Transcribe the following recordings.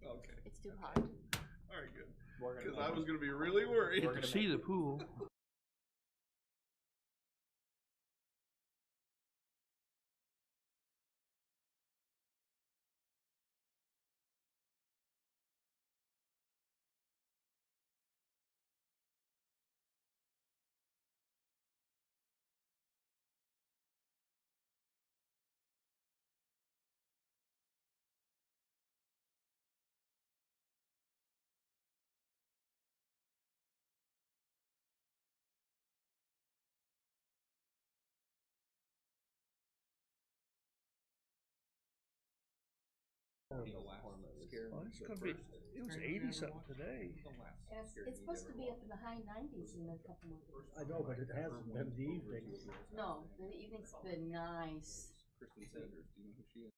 Okay. It's too hot. All right, good. We're gonna Because I was going to be really worried. We're gonna See the pool. Well, it's gonna be, it was 80 something today. And it's supposed to be up in the high 90s in a couple more days. I know, but it hasn't been the evening. No, the evening's been nice. Kristen Sanders, do you know who she is?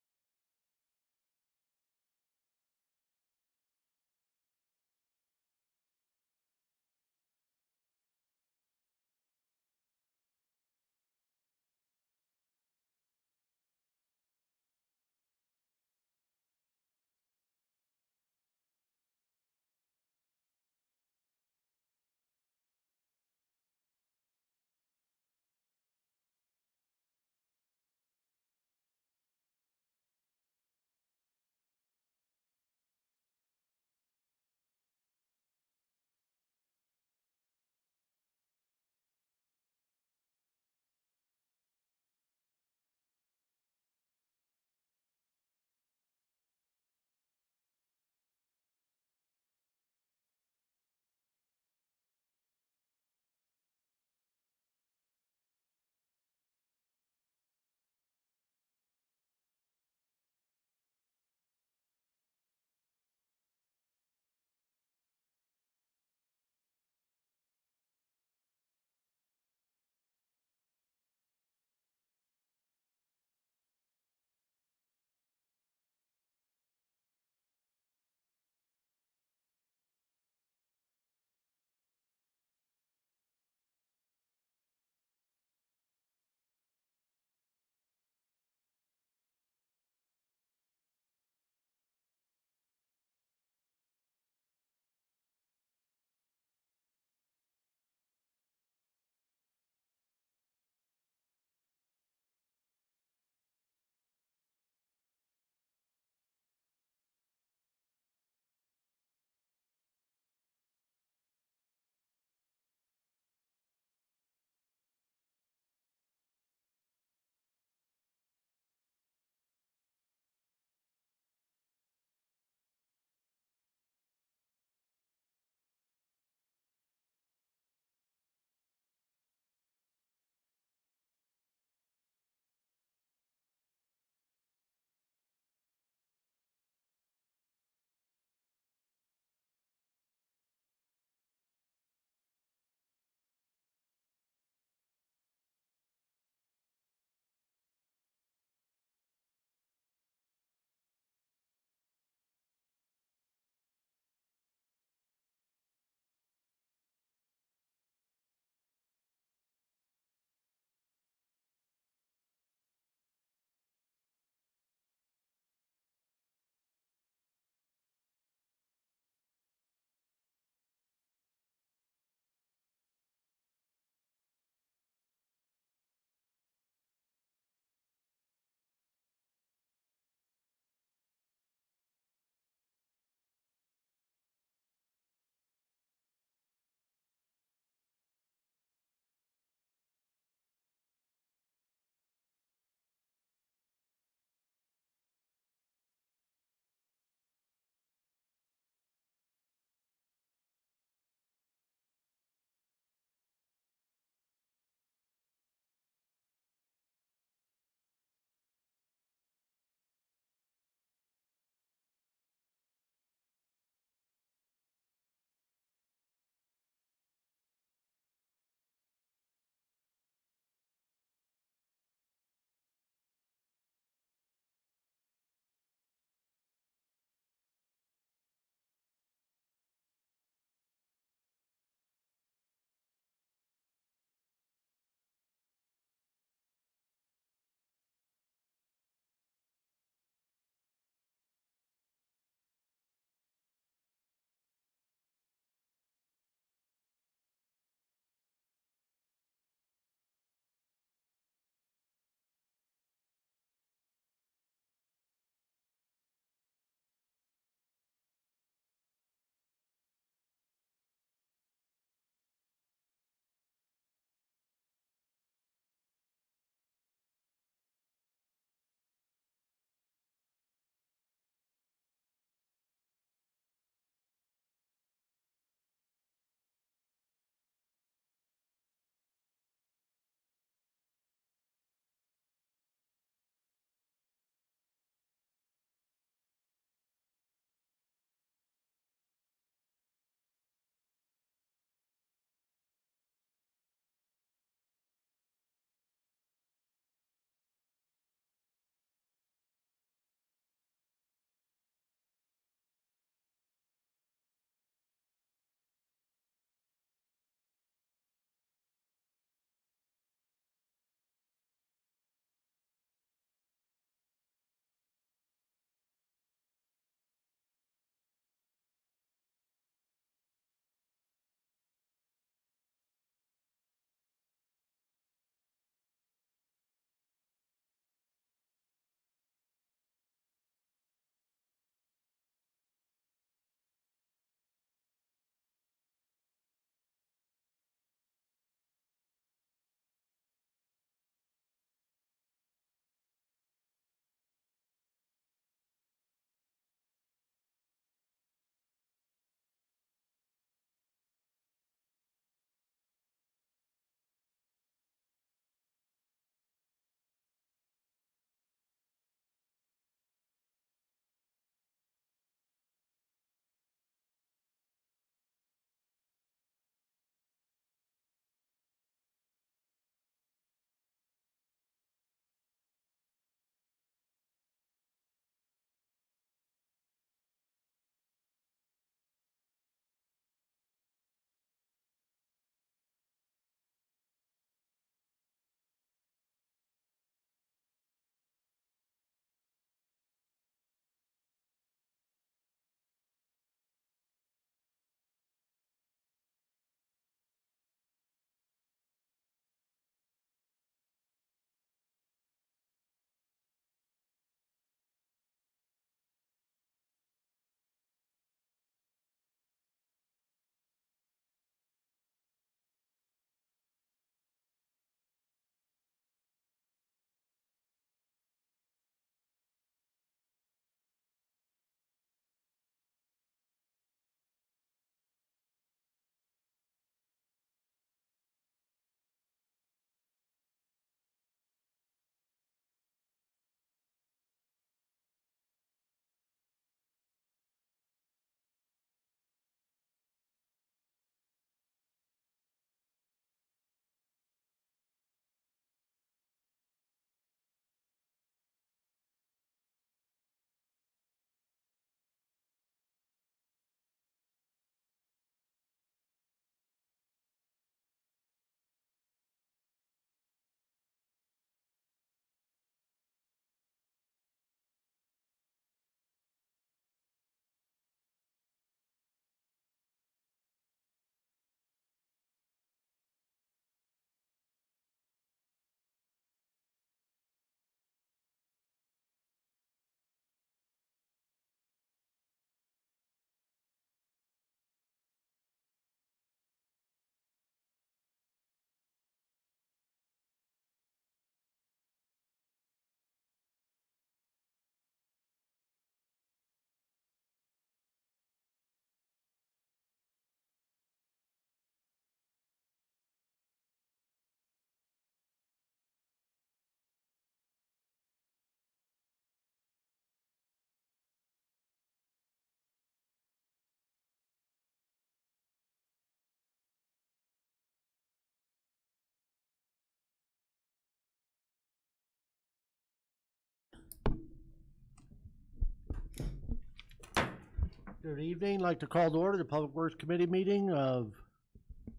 Good evening. I'd like to call to order the Public Works Committee meeting of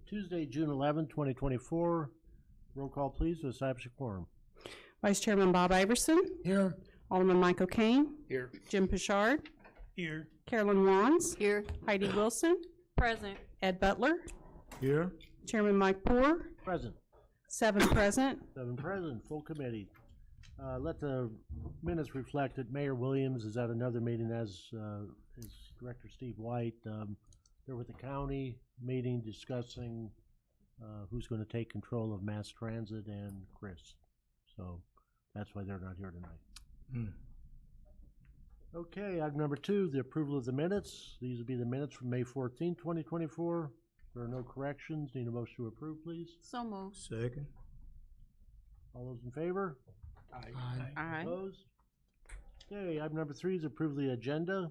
Tuesday, June 11, 2024. Roll call, please, to establish a quorum. Vice Chairman Bob Iverson. Here. Alderman Michael Kane. Here. Jim Pichard. Here. Carolyn Wands. Here. Heidi Wilson. Present. Ed Butler. Here. Chairman Mike Poore. Present. 7 present. 7 present, full committee. Let the minutes reflect that Mayor Williams is at another meeting, as is Director Steve White. They're with the county meeting discussing who's going to take control of mass transit and Chris. So that's why they're not here tonight. Okay, item number 2, the approval of the minutes. These will be the minutes from May 14, 2024. There are no corrections. Need a motion to approve, please. So moved. Second. All those in favor? Aye. Opposed? Okay, item number 3 is approve the agenda.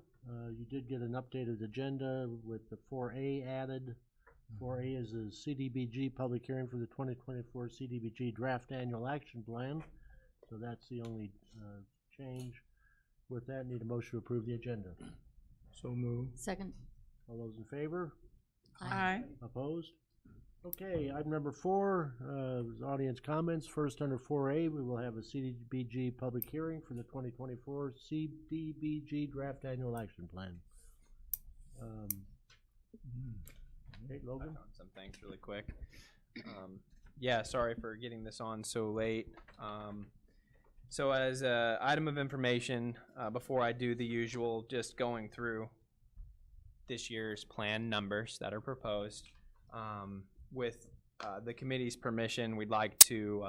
You did get an updated agenda with the 4A added. 4A is a CDBG public hearing for the 2024 CDBG Draft Annual Action Plan. So that's the only change. With that, need a motion to approve the agenda. So move. Second. All those in favor? Aye. Opposed? Okay, item number 4 is audience comments. First, under 4A, we will have a CDBG public hearing for the 2024 CDBG Draft Annual Action Plan. Okay, Logan? Some things really quick. Yeah, sorry for getting this on so late. So as an item of information, before I do the usual, just going through this year's plan numbers that are proposed, with the committee's permission, we'd like to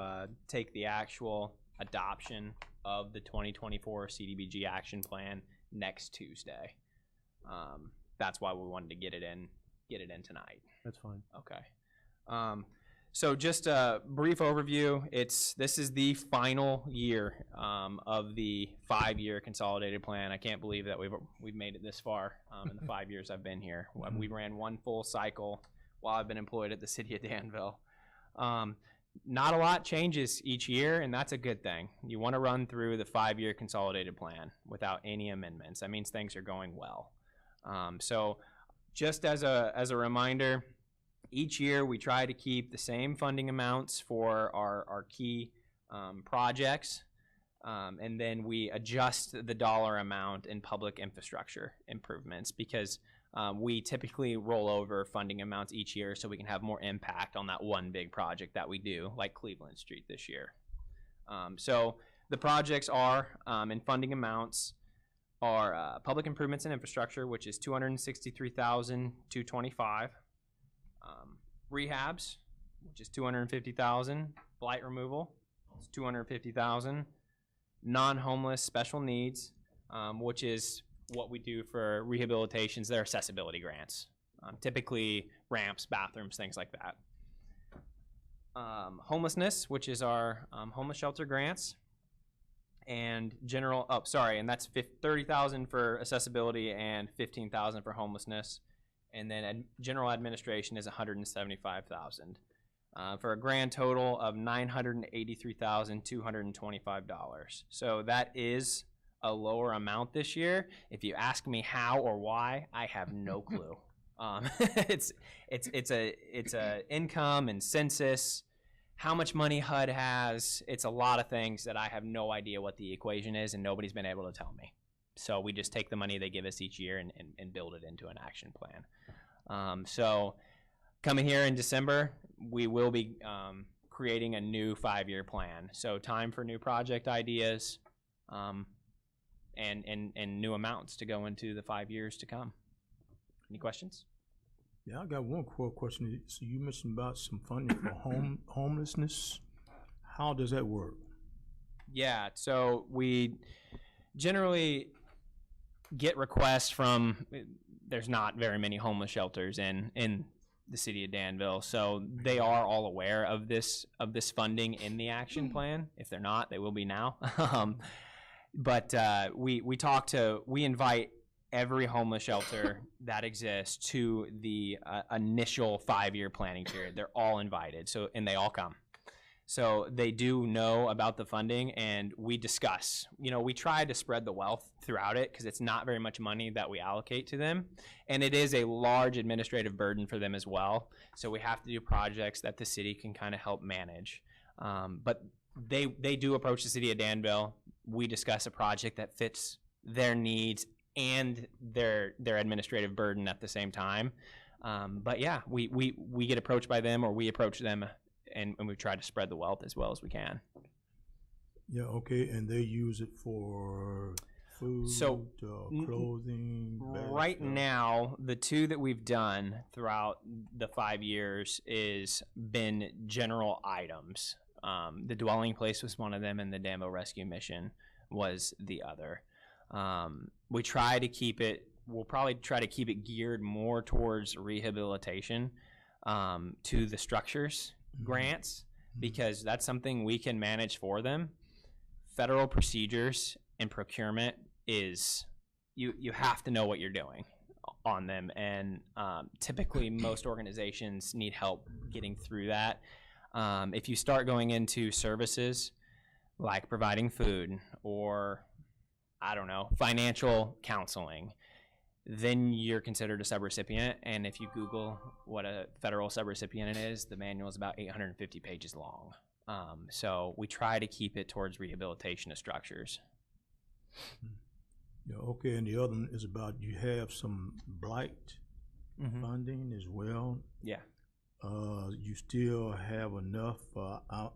take the actual adoption of the 2024 CDBG action plan next Tuesday. That's why we wanted to get it in tonight. That's fine. Okay. So just a brief overview. This is the final year of the 5-year consolidated plan. I can't believe that we've made it this far in the 5 years I've been here. We ran one full cycle while I've been employed at the city of Danville. Not a lot changes each year, and that's a good thing. You want to run through the 5-year consolidated plan without any amendments. That means things are going well. So just as a reminder, each year we try to keep the same funding amounts for our key projects, and then we adjust the dollar amount in public infrastructure improvements because we typically roll over funding amounts each year so we can have more impact on that one big project that we do, like Cleveland Street this year. So the projects are, in funding amounts, are public improvements and infrastructure, which is $263,225. Rehabs, which is $250,000. Blight removal, it's $250,000. Non-homeless special needs, which is what we do for rehabilitations. They're accessibility grants, typically ramps, bathrooms, things like that. Homelessness, which is our homeless shelter grants, and general. Oh, sorry, and that's $30,000 for accessibility and $15,000 for homelessness, and then general administration is $175,000 for a grand total of $983,225. So that is a lower amount this year. If you ask me how or why, I have no clue. It's a income and census, how much money HUD has. It's a lot of things that I have no idea what the equation is, and nobody's been able to tell me. So we just take the money they give us each year and build it into an action plan. So coming here in December, we will be creating a new 5-year plan. So time for new project ideas, and new amounts to go into the 5 years to come. Any questions? Yeah, I got one quick question. So you mentioned about some funding for homelessness. How does that work? Yeah, so we generally get requests from, there's not very many homeless shelters in the city of Danville, so they are all aware of this funding in the action plan. If they're not, they will be now. But we invite every homeless shelter that exists to the initial 5-year planning period. They're all invited, and they all come. So they do know about the funding, and we discuss. We try to spread the wealth throughout it because it's not very much money that we allocate to them. And it is a large administrative burden for them as well. So we have to do projects that the city can kind of help manage. But they do approach the city of Danville. We discuss a project that fits their needs and their administrative burden at the same time. But yeah, we get approached by them, or we approach them, and we try to spread the wealth as well as we can. Yeah, okay, and they use it for food, So, clothing? Right now, the two that we've done throughout the 5 years is been general items. The dwelling place was one of them, and the Danville Rescue Mission was the other. We try to keep it. We'll probably try to keep it geared more towards rehabilitation to the structures grants, because that's something we can manage for them. Federal procedures and procurement is you have to know what you're doing on them, and typically most organizations need help getting through that. If you start going into services like providing food or, I don't know, financial counseling, then you're considered a subrecipient. And if you Google what a federal subrecipient is, the manual is about 850 pages long. So we try to keep it towards rehabilitation of structures. Yeah, okay, and the other one is about, you have some blight funding as well. Yeah. You still have enough, I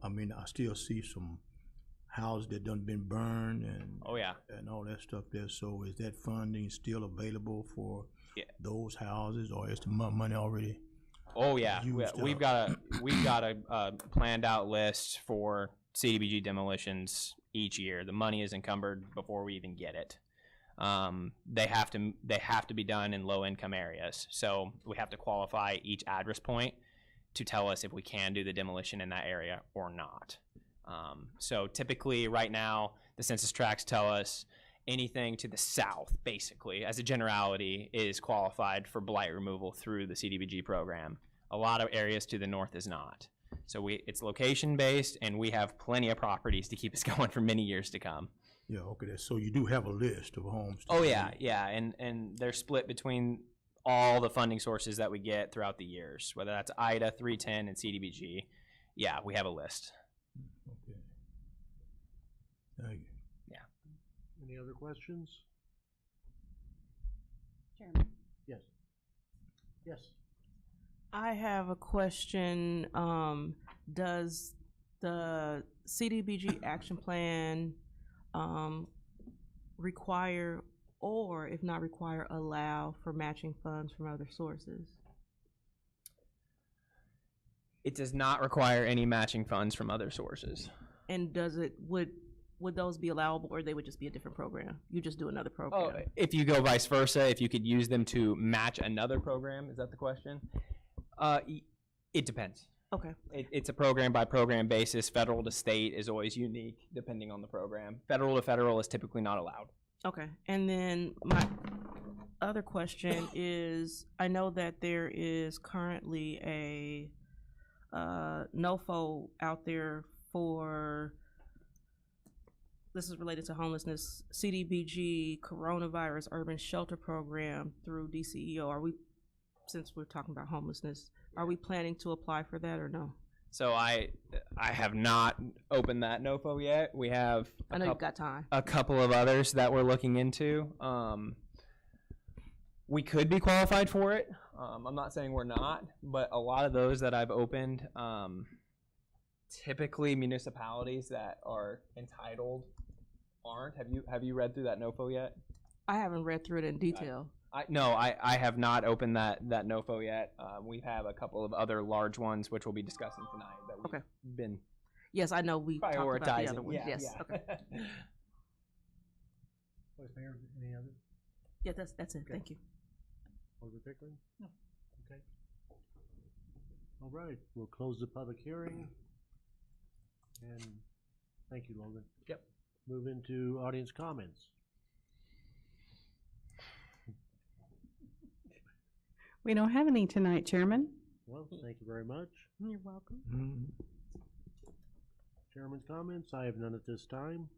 still see some houses that done been burned and Oh yeah. and all that stuff there. So is that funding still available for those houses, or is the money already? Oh yeah. used We've got a planned out list for CDBG demolitions each year. The money is encumbered before we even get it. They have to be done in low income areas. So we have to qualify each address point to tell us if we can do the demolition in that area or not. So typically right now, the census tracts tell us anything to the south, basically, as a generality, is qualified for blight removal through the CDBG program. A lot of areas to the north is not. So it's location based, and we have plenty of properties to keep us going for many years to come. Yeah, okay, so you do have a list of homes. Oh yeah, yeah, and they're split between all the funding sources that we get throughout the years, whether that's IDA, 310, and CDBG. Yeah, we have a list. Okay. Thank you. Any other questions? Chairman. Yes. Yes. I have a question. Does the CDBG action plan require, or if not require, allow for matching funds from other sources? It does not require any matching funds from other sources. And would those be allowable, or they would just be a different program? You just do another program? Oh, if you go vice versa, if you could use them to match another program, is that the question? It depends. Okay. It's a program by program basis. Federal to state is always unique depending on the program. Federal to federal is typically not allowed. Okay. And then my other question is, I know that there is currently a NOFO out there for, this is related to homelessness, CDBG Coronavirus Urban Shelter Program through DCEO. Since we're talking about homelessness, are we planning to apply for that or no? So I have not opened that NOFO yet. We have I know you've got time. a couple of others that we're looking into. We could be qualified for it. I'm not saying we're not, but a lot of those that I've opened, typically municipalities that are entitled aren't. Have you read through that NOFO yet? I haven't read through it in detail. I have not opened that NOFO yet. We have a couple of other large ones which we'll be discussing tonight that we've been Yes, I know we talked about the prioritizing. other ones. Yeah, Yes, yeah. okay. Vice Mayor, any other? Yeah, that's it. Thank you. Alderman Pickering? No. Okay. All right, we'll close the public hearing. And thank you, Logan. Yep. Move into audience comments. We don't have any tonight, Chairman. Well, thank you very much. You're welcome. Chairman's comments, I have none at this time.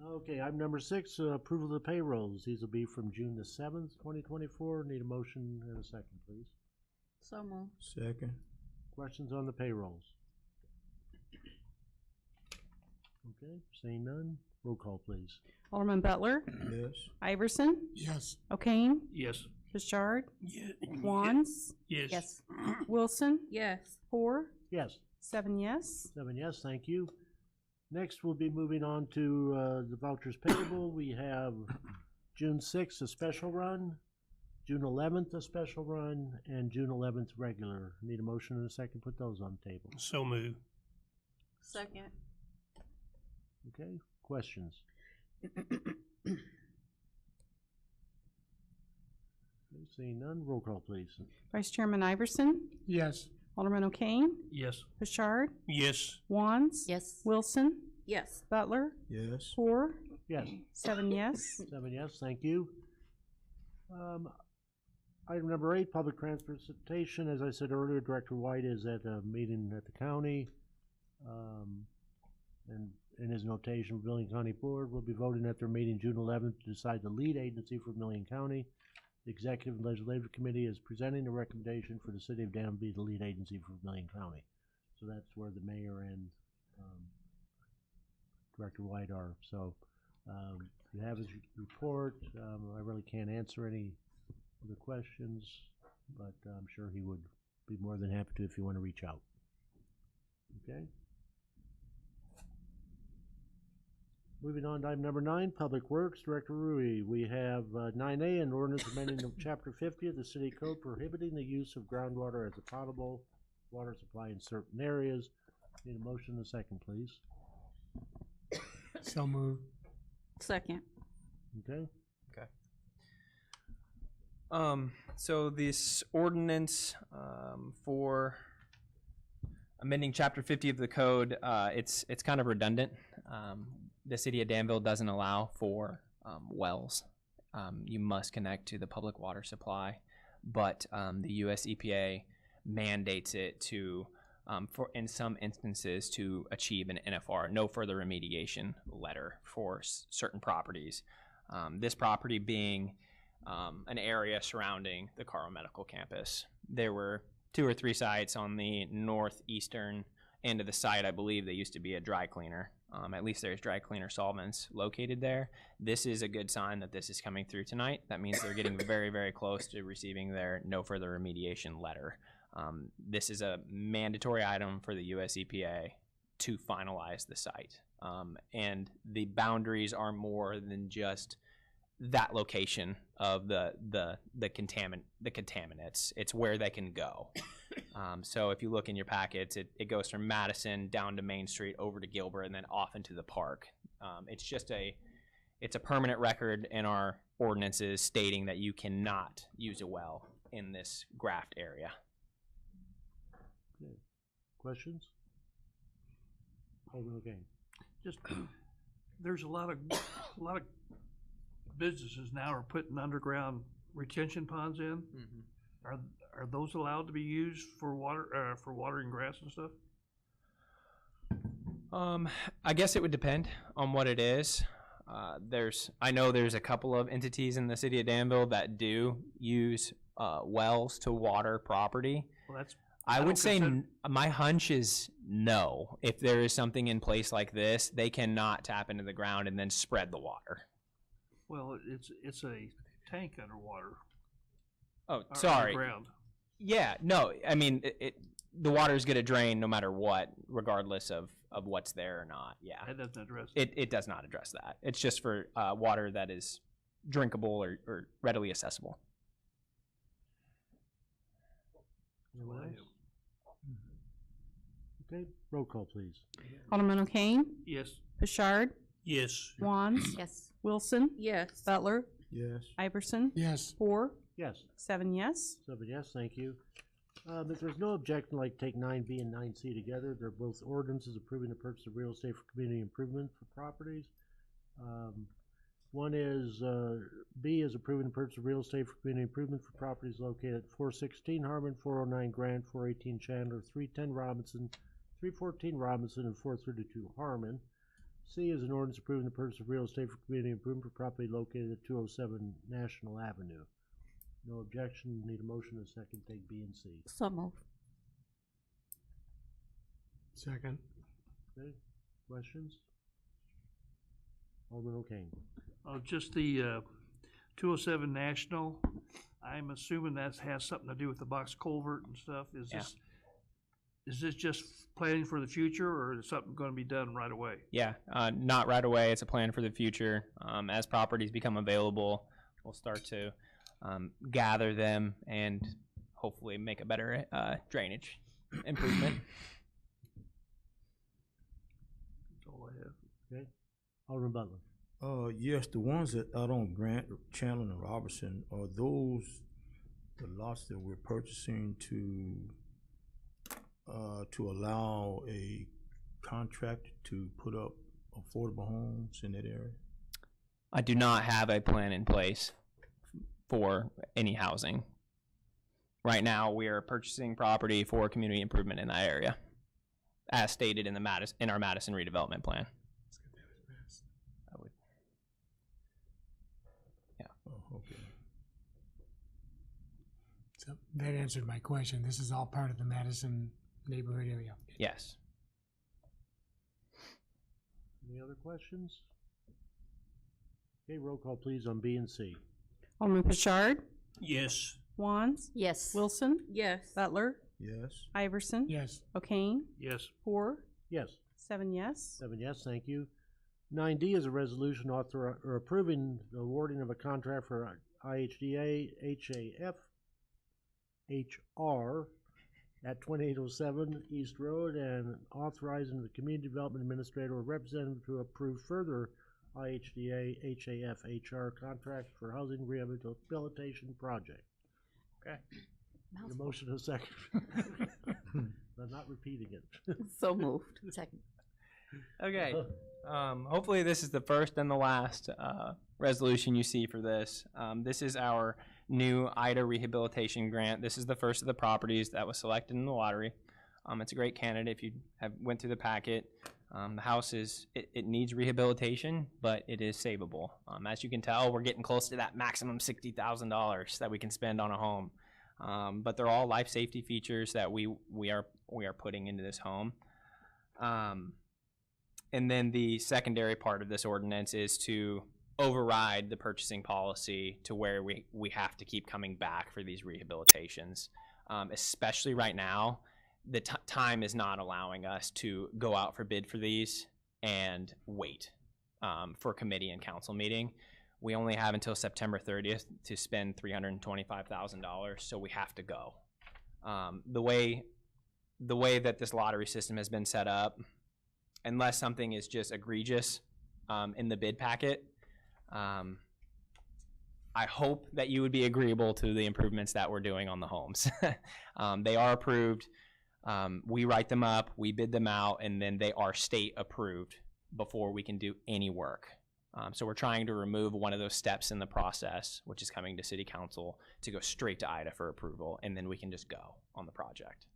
Okay, item number 6, approval of the payrolls. These will be from June the 7th, 2024. Need a motion and a second, please. So moved. Second. Questions on the payrolls? Okay, seeing none, roll call, please. Alderman Butler, Yes. Iverson, Yes. O'Kane, Yes. Bouchard, Yeah. Wands, Yes. Wilson, Yes. Hoare, Yes. 7 yes. 7 yes, thank you. Next, we'll be moving on to the vouchers payable. We have June 6th, a special run, June 11th, a special run, and June 11th, regular. Need a motion and a second, put those on the table. So move. Second. Okay, questions? Okay, seeing none, roll call, please. Vice Chairman Iverson, Yes. Alderman O'Kane, Yes. Bouchard, Yes. Wands, Yes. Wilson, Yes. Butler, Yes. Hoare, Yes. 7 yes. 7 yes, thank you. Item number 8, public transportation. As I said earlier, Director White is at a meeting at the county. And in his notation, Vermillion County Board will be voting at their meeting June 11th to decide the lead agency for Vermillion County. The Executive and Legislative Committee is presenting a recommendation for the City of Danville be the lead agency for Vermillion County. So that's where the mayor and Director White are. So you have his report. I really can't answer any of the questions, but I'm sure he would be more than happy to if you want to reach out. Okay? Moving on to item number 9, Public Works, Director Rui. We have 9A, an ordinance amending of Chapter 50 of the City Code prohibiting the use of groundwater as a potable water supply in certain areas. Need a motion and a second, please. So move. Second. Okay? So this ordinance for amending Chapter 50 of the code, it's kind of redundant. The city of Danville doesn't allow for wells. You must connect to the public water supply, but the U.S. EPA mandates it to, for in some instances, to achieve an NFR, no further remediation letter for certain properties. This property being an area surrounding the Carle Medical Campus. There were 2 or 3 sites on the northeastern end of the site. I believe they used to be a dry cleaner. At least there's dry cleaner solvents located there. This is a good sign that this is coming through tonight. That means they're getting very, very close to receiving their no further remediation letter. This is a mandatory item for the US EPA to finalize the site. And the boundaries are more than just that location of the contaminants. It's where they can go. So if you look in your packets, it goes from Madison down to Main Street over to Gilbert and then off into the park. It's a permanent record in our ordinances stating that you cannot use a well in this graft area. Okay. Questions? Okay. Just there's a lot of businesses now are putting underground retention ponds in. Are those allowed to be used for watering grass and stuff? I guess it would depend on what it is. I know there's a couple of entities in the city of Danville that do use wells to water property. Well, I would say my hunch is no. If there is something in place like this, they cannot tap into the ground and then spread the water. Well, it's a tank underwater. Oh, sorry. Underground. Yeah, no. I mean, the water is going to drain no matter what, regardless of what's there or not. Yeah, That doesn't address it does not address that. It's just for water that is drinkable or readily accessible. Anyone else? Okay, roll call, please. Alderman O'Kane, Yes. Bouchard, Yes. Wands, Yes. Wilson, Yes. Butler, Yes. Iverson, Yes. Hoare, Yes. 7 yes. 7 yes, thank you. If there's no objection, I'd like to take 9B and 9C together. They're both ordinances approving the purchase of real estate for community improvement for properties. One is, B is approving the purchase of real estate for community improvement for properties located at 416 Harmon, 409 Grant, 418 Chandler, 310 Robinson, 314 Robinson and 432 Harmon. C is an ordinance approving the purchase of real estate for community improvement for property located at 207 National Avenue. No objection, need a motion and a second, take B and C. So moved. Second. Okay, questions? Alderman O'Kane. Just the 207 National, I'm assuming that has something to do with the box culvert and stuff. Yeah. Is this just planning for the future, or is something gonna be done right away? Yeah, not right away. It's a plan for the future. As properties become available, we'll start to gather them and hopefully make a better drainage improvement. That's all I have. Okay, Alderman Butler. Yes, the ones that out on Grant, Chandler, and Robertson, are those the lots that we're purchasing to allow a contractor to put up affordable homes in that area? I do not have a plan in place for any housing. Right now, we are purchasing property for community improvement in that area, as stated in our Madison redevelopment plan. Oh, okay. So that answered my question. This is all part of the Madison neighborhood area. Yes. Any other questions? Okay, roll call please on B and C. Alderman Pritchard, Yes. Wands, Yes. Wilson, Yes. Butler, Yes. Iverson, Yes. O'Kane, Yes. Poor, Yes. 7 yes. 7 yes, thank you. 9D is a resolution approving the awarding of a contract for IHDA HAF HR at 2807 East Road and authorizing the Community Development Administrator or representative to approve further IHDA HAF HR contract for housing rehabilitation project. Okay. Need a motion and a second. I'm not repeating it. So moved. Second. Okay. Hopefully this is the first and the last resolution you see for this. This is our new IDA rehabilitation grant. This is the first of the properties that was selected in the lottery. It's a great candidate if you have went through the packet. The house it needs rehabilitation, but it is savable. As you can tell, we're getting close to that maximum $60,000 that we can spend on a home. But they're all life safety features that we are putting into this home. And then the secondary part of this ordinance is to override the purchasing policy to where we have to keep coming back for these rehabilitations. Especially right now, the time is not allowing us to go out for bid for these and wait for committee and council meeting. We only have until September 30th to spend $325,000, so we have to go. The way that this lottery system has been set up, unless something is just egregious in the bid packet, I hope that you would be agreeable to the improvements that we're doing on the homes. They are approved. We write them up, we bid them out, and then they are state approved before we can do any work. So we're trying to remove one of those steps in the process, which is coming to city council, to go straight to IDA for approval, and then we can just go on the project.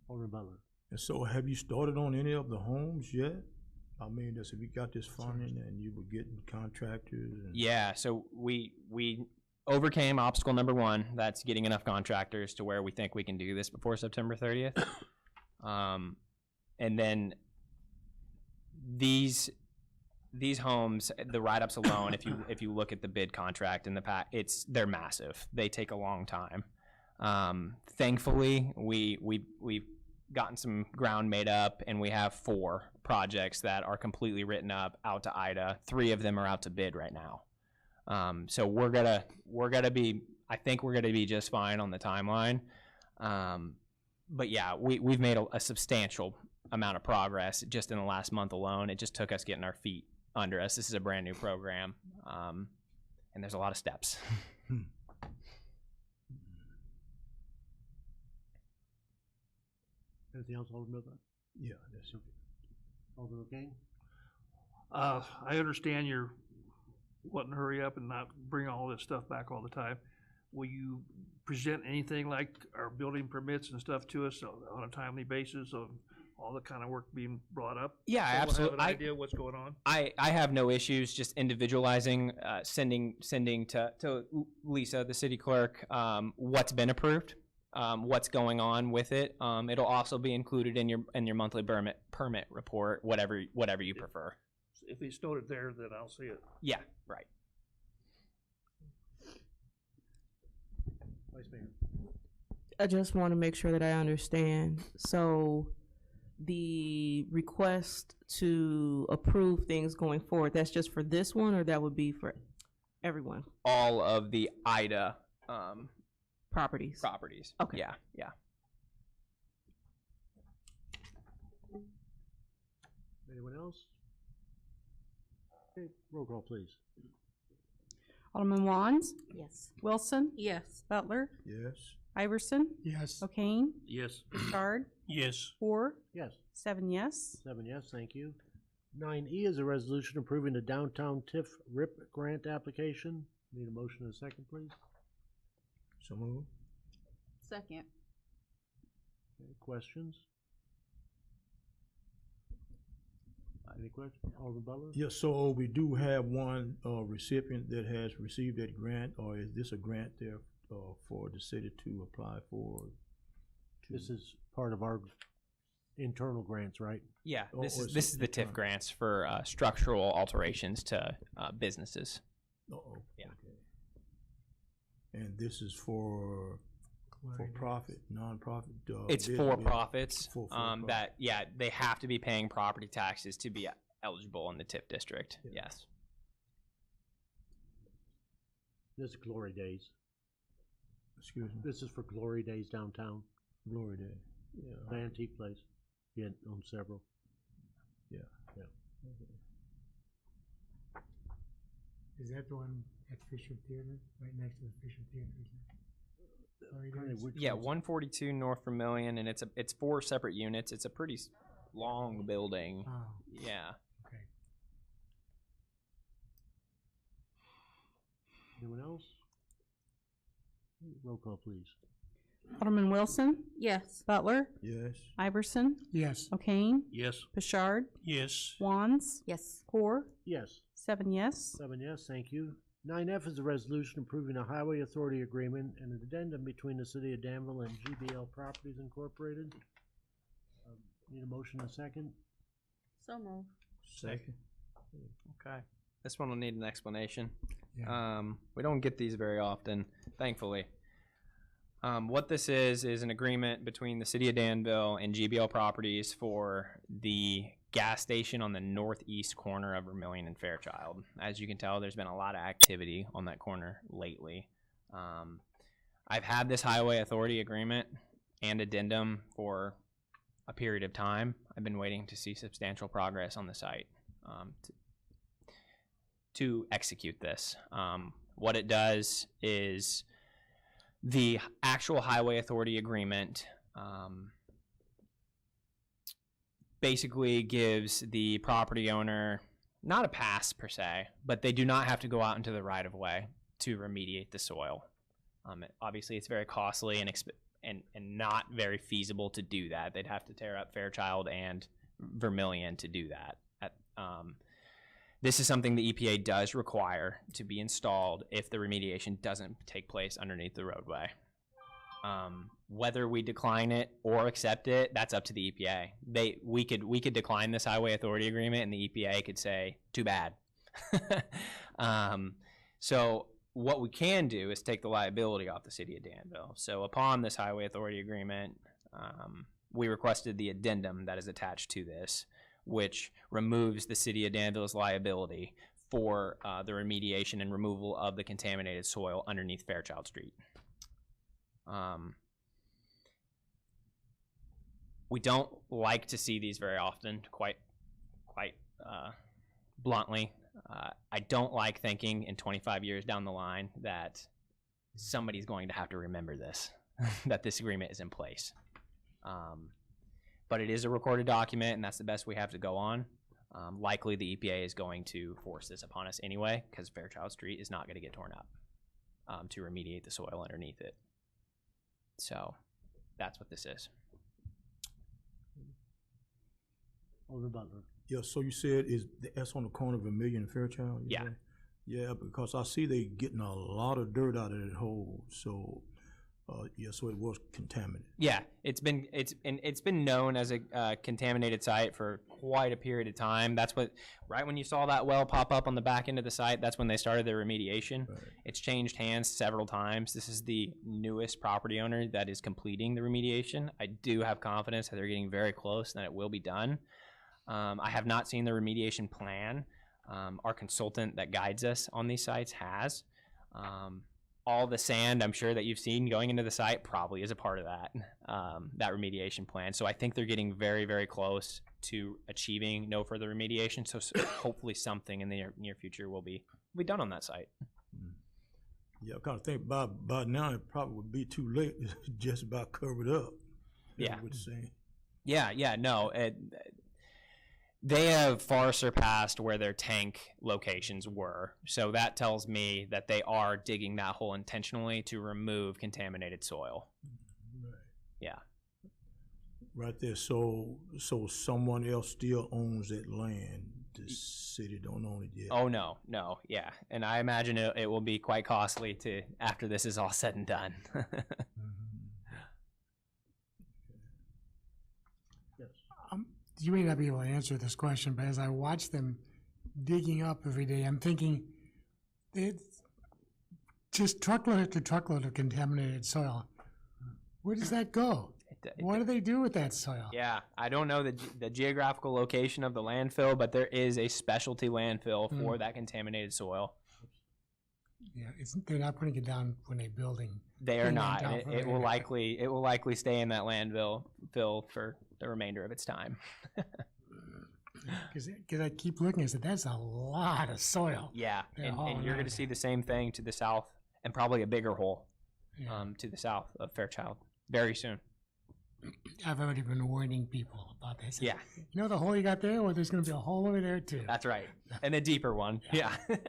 Alderman Butler. And so have you started on any of the homes yet? I mean, have you got this funding and you were getting contractors? And Yeah, so we overcame obstacle number one. That's getting enough contractors to where we think we can do this before September 30th. And then these homes, the write-ups alone, if you look at the bid contract in the pack, they're massive. They take a long time. Thankfully, we've gotten some ground made up, and we have 4 projects that are completely written up out to IDA. 3 of them are out to bid right now. So we're gonna be, I think we're gonna be just fine on the timeline. But yeah, we've made a substantial amount of progress just in the last month alone. It just took us getting our feet under us. This is a brand new program, and there's a lot of steps. Anything else, Alderman Butler? yeah, that's Okay. Alderman O'Kane? I understand you're wanting to hurry up and not bring all this stuff back all the time. will you present anything like our building permits and stuff to us on a timely basis on all the kind of work being brought up? Yeah, So we'll have absolutely. an idea what's going on? I have no issues just individualizing, sending to Lisa, the city clerk, what's been approved, what's going on with it. It'll also be included in your monthly permit report, whatever you prefer. If it's noted there, then I'll see it. Yeah, right. Vice Mayor. I just want to make sure that I understand. So the request to approve things going forward, that's just for this one, or that would be for everyone? All of the IDA Properties? properties. Okay. Yeah. Anyone else? Okay, roll call, please. Alderman Wands, Yes. Wilson, Yes. Butler, Yes. Iverson, Yes. O'Kane, Yes. Richard, Yes. Hoare, Yes. 7 yes. 7 yes, thank you. 9E is a resolution approving the downtown TIF RIP grant application. Need a motion and a second, please. So move. Second. Okay, questions? Any questions? Alderman Butler? Yes, so we do have one recipient that has received that grant, or is this a grant there for the city to apply for? This is part of our internal grants, right? Yeah, Or this is is it the TIF different? grants for structural alterations to businesses. Uh-oh. Yeah. Okay. And this is for profit, non-profit? It's bid- for bid- profits for that profit. they have to be paying property taxes to be eligible in the TIF district. Yeah. Yes. This is Glory Days. Excuse me, This is for Glory Days downtown, Glory Day. the Yeah. antique place. Yeah, on several. Is that the one at Fisher Theater, right next to the Fisher Theater? Glory Kinda Days? which Yeah, one's- 142 North Vermillion, and it's 4 separate units. It's a pretty long building. Oh, Yeah. okay. Anyone else? Roll call, please. Alderman Wilson, Yes. Butler, Yes. Iverson, Yes. O'Kane, Yes. Bouchard, Yes. Wands, Yes. Hoare, Yes. 7 yes. 7 yes, thank you. 9F is a resolution approving a highway authority agreement and an addendum between the city of Danville and GBL Properties Incorporated. Need a motion and a second? So moved. Second. Okay. This one will need an explanation. Yeah. We don't get these very often, thankfully. What this is an agreement between the city of Danville and GBL Properties for the gas station on the northeast corner of Vermillion and Fairchild. As you can tell, there's been a lot of activity on that corner lately. I've had this highway authority agreement and addendum for a period of time. I've been waiting to see substantial progress on the site to execute this. What it does is the actual highway authority agreement basically gives the property owner not a pass per se, but they do not have to go out into the right of way to remediate the soil. Obviously, it's very costly and not very feasible to do that. They'd have to tear up Fairchild and Vermillion to do that. This is something the EPA does require to be installed if the remediation doesn't take place underneath the roadway. Whether we decline it or accept it, that's up to the EPA. We could decline this highway authority agreement, and the EPA could say, "Too bad." So what we can do is take the liability off the city of Danville. So upon this highway authority agreement, we requested the addendum that is attached to this, which removes the city of Danville's liability for the remediation and removal of the contaminated soil underneath Fairchild Street. We don't like to see these very often, quite bluntly. I don't like thinking in 25 years down the line that somebody's going to have to remember this, that this agreement is in place. But it is a recorded document, and that's the best we have to go on. Likely the EPA is going to force this upon us anyway, because Fairchild Street is not going to get torn up. to remediate the soil underneath it. So that's what this is. Alderman Butler. Yeah, so you said that's on the corner of Vermillion and Fairchild? you Yeah. say? Yeah, because I see they getting a lot of dirt out of that hole, so, so it was contaminated. Yeah, it's been known as a contaminated site for quite a period of time. That's what, right when you saw that well pop up on the back end of the site, that's when they started their remediation. Right. It's changed hands several times. This is the newest property owner that is completing the remediation. I do have confidence that they're getting very close and that it will be done. I have not seen the remediation plan. Our consultant that guides us on these sites has. All the sand I'm sure that you've seen going into the site probably is a part of that, that remediation plan. So I think they're getting very, very close to achieving no further remediation. So hopefully something in the near future will be done on that site. Yeah, I kind of think by now it probably would be too late to just about cover it up. Yeah. What you're saying. Yeah, no. They have far surpassed where their tank locations were. So that tells me that they are digging that hole intentionally to remove contaminated soil. Right. Yeah. Right there, so someone else still owns that land. The city don't own it yet. Oh, no, yeah. And I imagine it will be quite costly to after this is all said and done. You may not be able to answer this question, but as I watch them digging up every day, I'm thinking it's just truckload after truckload of contaminated soil. Where does that go? What do they do with that soil? Yeah, I don't know the geographical location of the landfill, but there is a specialty landfill for that contaminated soil. Yeah, they're not putting it down when they're building. They are not. It will likely stay in that landfill for the remainder of its time. Because I keep looking, I said, that's a lot of soil. Yeah, They're and hauling you're out. going to see the same thing to the south, and probably a bigger hole Yeah. to the south of Fairchild very soon. I've already been warning people about this. Yeah, You know the hole you got there? Well, there's going to be a hole over there too. that's right, and a deeper one. Yeah. Other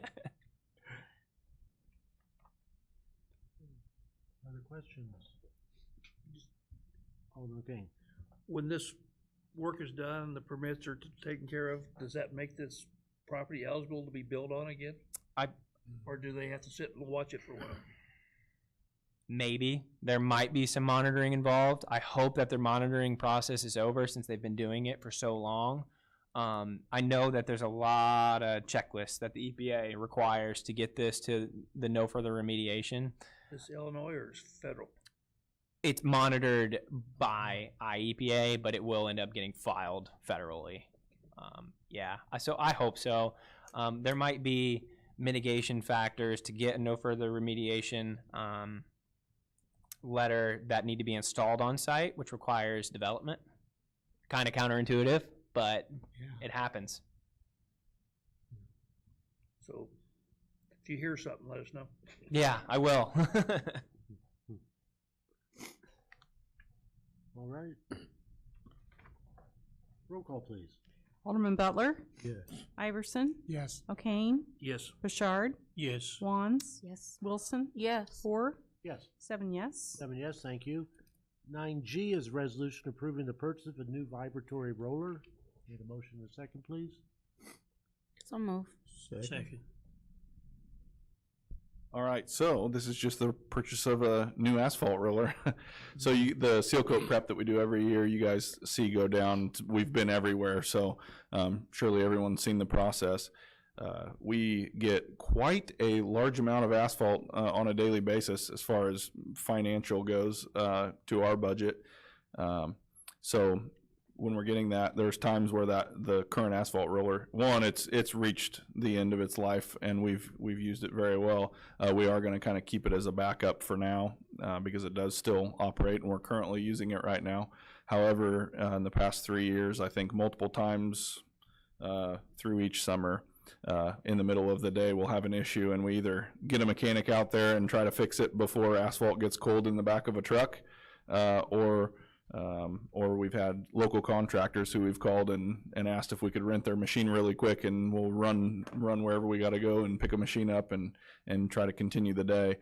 questions? Alderman King. When this work is done, the permits are taken care of, does that make this property eligible to be built on again? Or do they have to sit and watch it for a while? Maybe there might be some monitoring involved. I hope that their monitoring process is over since they've been doing it for so long. I know that there's a lot of checklists that the EPA requires to get this to the no further remediation. Is Illinois or is federal? It's monitored by IEPA, but it will end up getting filed federally. So I hope so. There might be mitigation factors to get a no further remediation letter that need to be installed on site, which requires development. Kind of counterintuitive, but it happens. So if you hear something, let us know. Yeah, I will. All right. Roll call, please. Alderman Butler, Yes. Iverson, Yes. O'Kane, Yes. Bouchard, Yes. Wands, Yes. Wilson, Yes. 4, Yes. 7 yes. 7 yes, thank you. 9G is resolution approving the purchase of a new vibratory roller. Need a motion in a second, please? So move. Second. All right, so this is just the purchase of a new asphalt roller. So the seal coat prep that we do every year, you guys see go down. We've been everywhere, so surely everyone's seen the process. We get quite a large amount of asphalt on a daily basis as far as financial goes to our budget. So when we're getting that, there's times where the current asphalt roller, one, it's reached the end of its life, and we've used it very well. We are going to kind of keep it as a backup for now because it does still operate, and we're currently using it right now. However, in the past 3 years, I think multiple times through each summer, in the middle of the day, we'll have an issue, and we either get a mechanic out there and try to fix it before asphalt gets cold in the back of a truck, or or we've had local contractors who we've called and asked if we could rent their machine really quick, and we'll run wherever we got to go and pick a machine up and try to continue the day.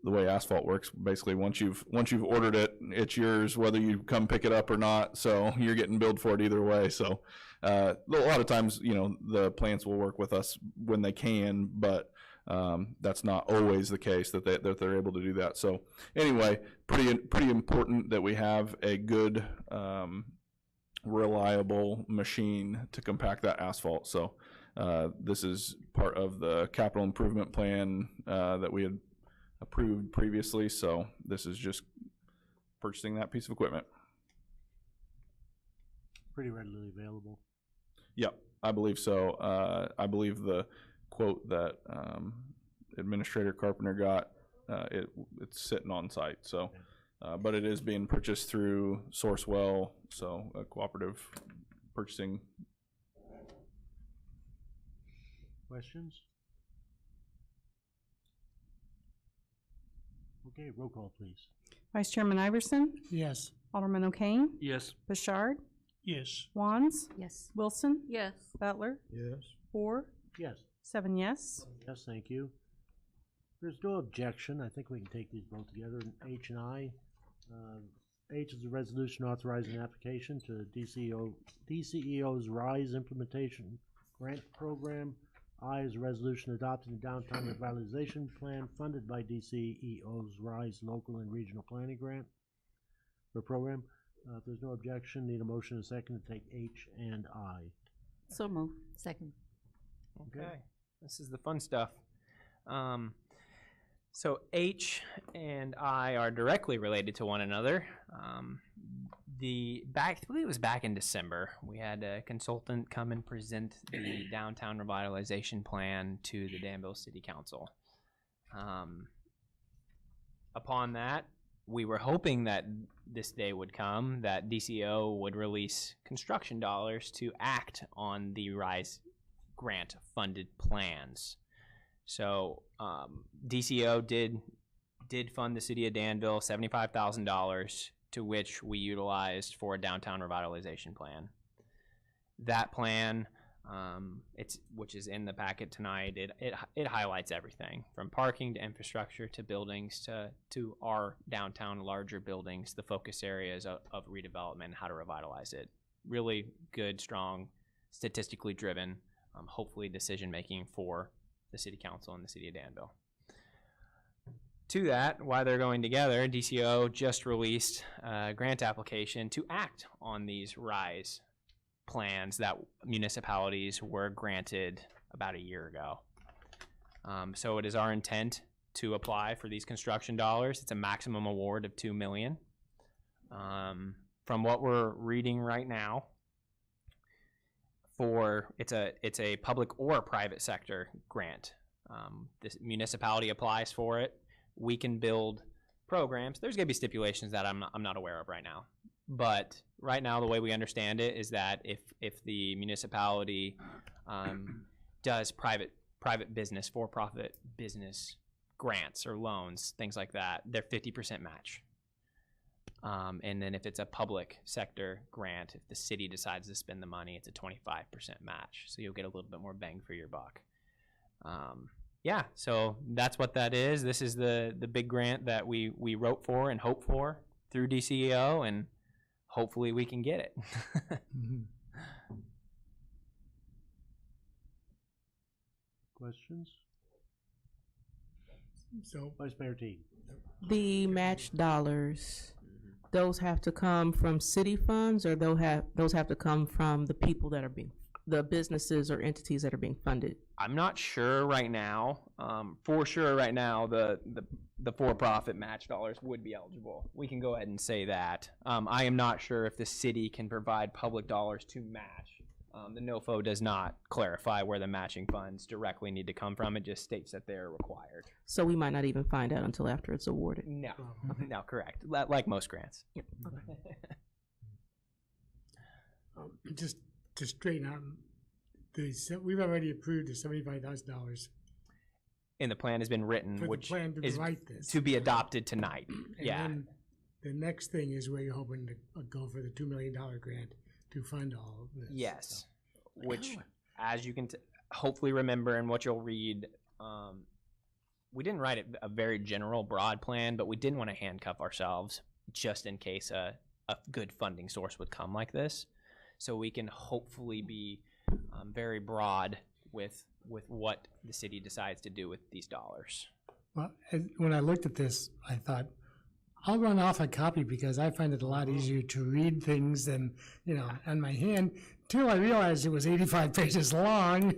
The way asphalt works, basically, once you've ordered it, it's yours whether you come pick it up or not. So you're getting billed for it either way. So a lot of times, the plants will work with us when they can, but that's not always the case that they're able to do that. So anyway, pretty important that we have a good, reliable machine to compact that asphalt. So this is part of the capital improvement plan that we had approved previously. So this is just purchasing that piece of equipment. Pretty readily available. Yep, I believe so. I believe the quote that Administrator Carpenter got, it's sitting on site. So, but it is being purchased through Sourcewell, so a cooperative purchasing. Questions? Okay, roll call, please. Vice Chairman Iverson, Yes. Alderman O'Kane, Yes. Bouchard, Yes. Wands, Yes. Wilson, Yes. Butler, Yes. Ford, Yes. 7 yes. Yes, thank you. There's no objection. I think we can take these both together. H and I. H is a resolution authorizing an application to DCEO's RISE Implementation Grant Program. I is a resolution adopting the Downtown Revitalization Plan funded by DCEO's RISE Local and Regional Planning Grant for program. If there's no objection, need a motion and a second to take H and I. So move. Second. Okay, this is the fun stuff. So H and I are directly related to one another. I believe it was back in December, we had a consultant come and present the downtown revitalization plan to the Danville City Council. Upon that, we were hoping that this day would come, that DCO would release construction dollars to act on the RISE grant funded plans. So DCO did fund the city of Danville $75,000, to which we utilized for a downtown revitalization plan. That plan, which is in the packet tonight, it highlights everything from parking to infrastructure to buildings to our downtown larger buildings, the focus areas of redevelopment, how to revitalize it. Really good, strong, statistically driven, hopefully decision making for the city council and the city of Danville. To that, while they're going together, DCO just released a grant application to act on these RISE plans that municipalities were granted about a year ago. So it is our intent to apply for these construction dollars. It's a maximum award of $2 million. From what we're reading right now, it's a public or private sector grant. This municipality applies for it. We can build programs. There's going to be stipulations that I'm not aware of right now. But right now, the way we understand it is that if the municipality does private business, for-profit business grants or loans, things like that, they're 50% match. And then if it's a public sector grant, if the city decides to spend the money, it's a 25% match. So you'll get a little bit more bang for your buck. Yeah, so that's what that is. This is the big grant that we wrote for and hope for through DCEO, and hopefully we can get it. Questions? So, Vice Mayor Teague. The match dollars, those have to come from city funds, or those have to come from the people that are the businesses or entities that are being funded? I'm not sure right now. For sure right now, the for-profit match dollars would be eligible. We can go ahead and say that. I am not sure if the city can provide public dollars to match. The NOFO does not clarify where the matching funds directly need to come from. It just states that they're required. So we might not even find out until after it's awarded. No, no, correct. Like most grants. Yep. Okay. just to straighten out, we've already approved the $75,000 And the plan has been written, for the which plan to is write this. to be adopted tonight. And Yeah. the next thing is where you're hoping to go for the $2 million grant to fund all of this. Yes, which, as you can hopefully remember and what you'll read, we didn't write a very general, broad plan, but we didn't want to handcuff ourselves just in case a good funding source would come like this. So we can hopefully be very broad with what the city decides to do with these dollars. Well, when I looked at this, I thought, I'll run off a copy because I find it a lot easier to read things than, on my hand, till I realized it was 85 pages long.